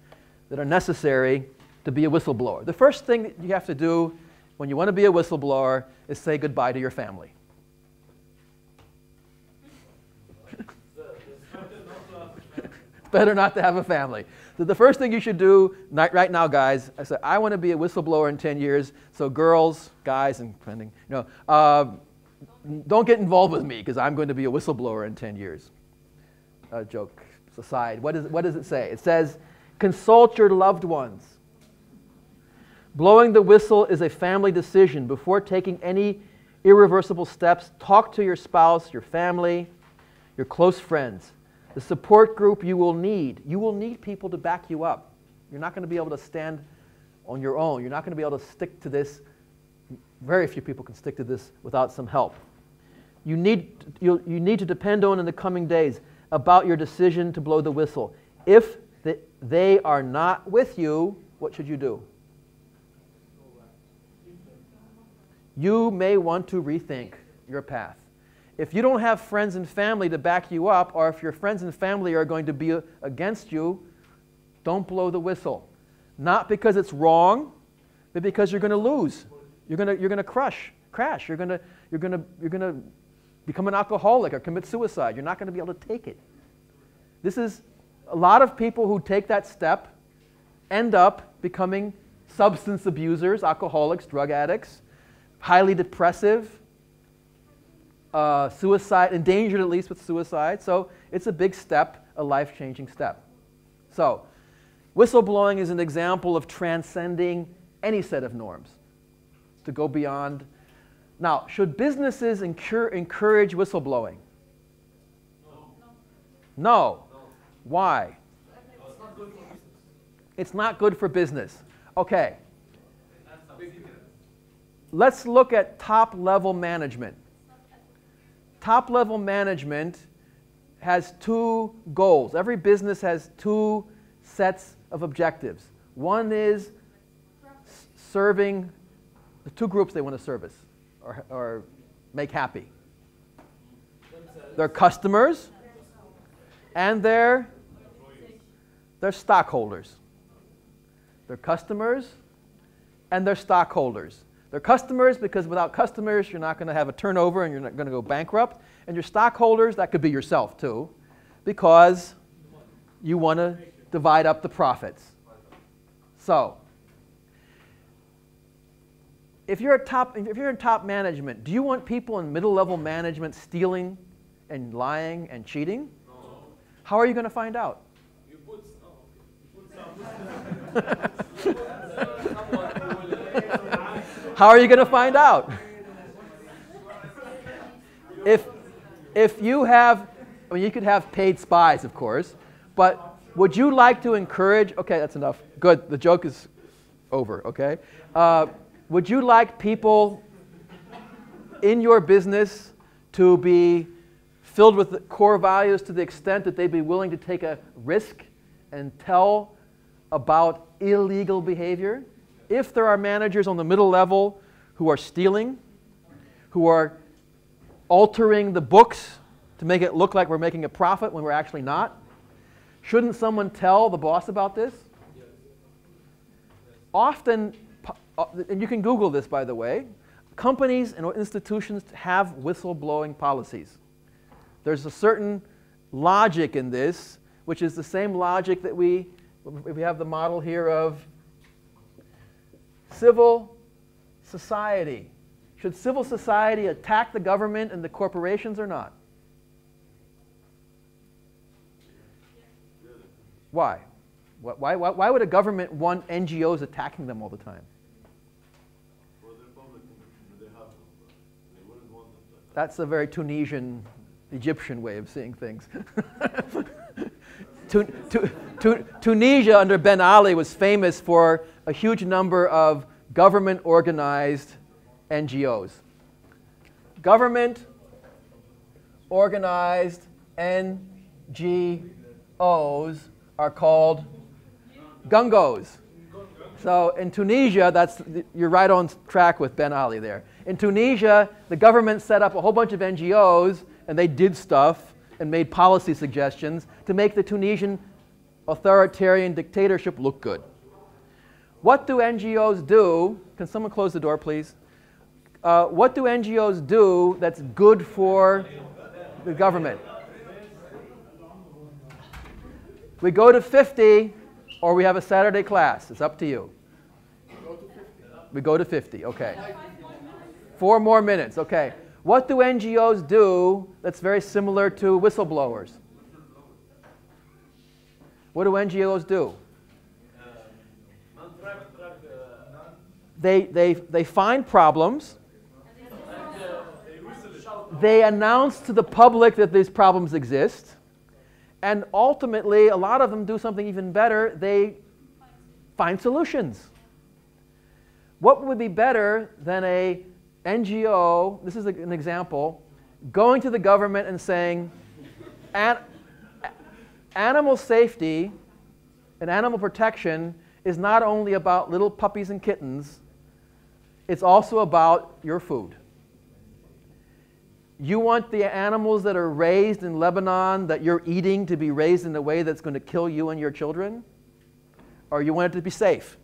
that are necessary to be a whistleblower. The first thing that you have to do when you want to be a whistleblower is say goodbye to your family. It's better not to have a family. So the first thing you should do right now, guys, I said, I want to be a whistleblower in 10 years, so girls, guys, and don't get involved with me because I'm going to be a whistleblower in 10 years. Joke aside, what does it say? It says, consult your loved ones. Blowing the whistle is a family decision. Before taking any irreversible steps, talk to your spouse, your family, your close friends. The support group you will need people to back you up. You're not going to be able to stand on your own. You're not going to be able to stick to this. Very few people can stick to this without some help. You need to depend on in the coming days about your decision to blow the whistle. If they are not with you, what should you do? You may want to rethink your path. If you don't have friends and family to back you up, or if your friends and family are going to be against you, don't blow the whistle. Not because it's wrong, but because you're going to lose. You're going to crash. You're going to become an alcoholic or commit suicide. You're not going to be able to take it. This is a lot of people who take that step end up becoming substance abusers, alcoholics, drug addicts, highly depressive, suicide, endangered at least with suicide. So it's a big step, a life-changing step. So whistleblowing is an example of transcending any set of norms to go beyond. Now, should businesses encourage whistleblowing? No. Why? It's not good for business. Okay. Let's look at top-level management. Top-level management has two goals. Every business has two sets of objectives. One is serving the two groups they want to service or make happy. Their customers and their stockholders. Their customers and their stockholders. Their customers, because without customers, you're not going to have a turnover and you're not going to go bankrupt. And your stockholders, that could be yourself too, because you want to divide up the profits. So, if you're in top management, do you want people in middle-level management stealing and lying and cheating? No. How are you going to find out? You put some. How are you going to find out? If you have, I mean, you could have paid spies, of course, but would you like to encourage, okay, that's enough. Good, the joke is over, okay? Would you like people in your business to be filled with core values to the extent that they'd be willing to take a risk and tell about illegal behavior? If there are managers on the middle level who are stealing, who are altering the books to make it look like we're making a profit when we're actually not, shouldn't someone tell the boss about this? Often, and you can Google this, by the way, companies and institutions have whistleblowing policies. There's a certain logic in this, which is the same logic that we have the model here of civil society. Should civil society attack the government and the corporations or not? Why? Why would a government want NGOs attacking them all the time? For their public consumption, they have them, but they wouldn't want them to attack. That's a very Tunisian, Egyptian way of seeing things. Tunisia under Ben Ali was famous for a huge number of government-organized NGOs. Government-organized NGOs are called gungos. So in Tunisia, you're right on track with Ben Ali there. In Tunisia, the government set up a whole bunch of NGOs, and they did stuff and made policy suggestions to make the Tunisian authoritarian dictatorship look good. What do NGOs do Can someone close the door, please? What do NGOs do that's good for the government? We go to 50, or we have a Saturday class. It's up to you. We go to 50, okay. 4 more minutes, okay. What do NGOs do that's very similar to whistleblowers? What do NGOs do? They find problems. They announce to the public that these problems exist. And ultimately, a lot of them do something even better. They find solutions. What would be better than a NGO, this is an example, going to the government and saying, animal safety and animal protection is not only about little puppies and kittens, it's also about your food. You want the animals that are raised in Lebanon that you're eating to be raised in a way that's going to kill you and your children? Or you want it to be safe?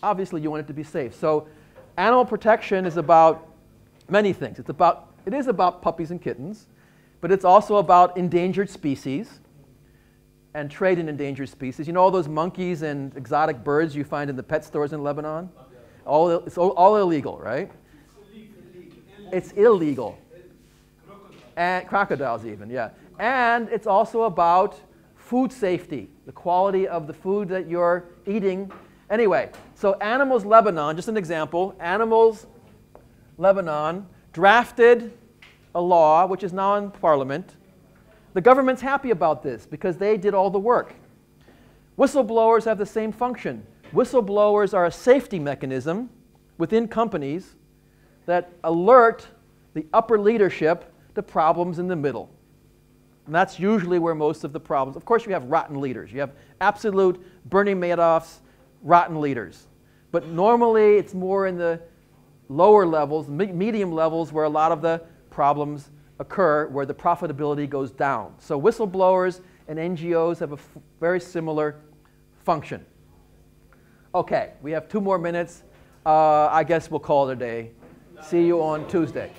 Obviously, you want it to be safe. So animal protection is about many things. It is about puppies and kittens, but it's also about endangered species and trade in endangered species. You know all those monkeys and exotic birds you find in the pet stores in Lebanon? It's all illegal, right? It's illegal. And crocodiles even, yeah. And it's also about food safety, the quality of the food that you're eating. Anyway, so Animals Lebanon, just an example, Animals Lebanon drafted a law which is now in Parliament. The government's happy about this because they did all the work. Whistleblowers have the same function. Whistleblowers are a safety mechanism within companies that alert the upper leadership to problems in the middle. And that's usually where most of the problems, of course you have rotten leaders. You have absolute Bernie Madoff's rotten leaders. But normally it's more in the lower levels, medium levels, where a lot of the problems occur, where the profitability goes down. So whistleblowers and NGOs have a very similar function. Okay, we have 2 more minutes. I guess we'll call it a day. See you on Tuesday.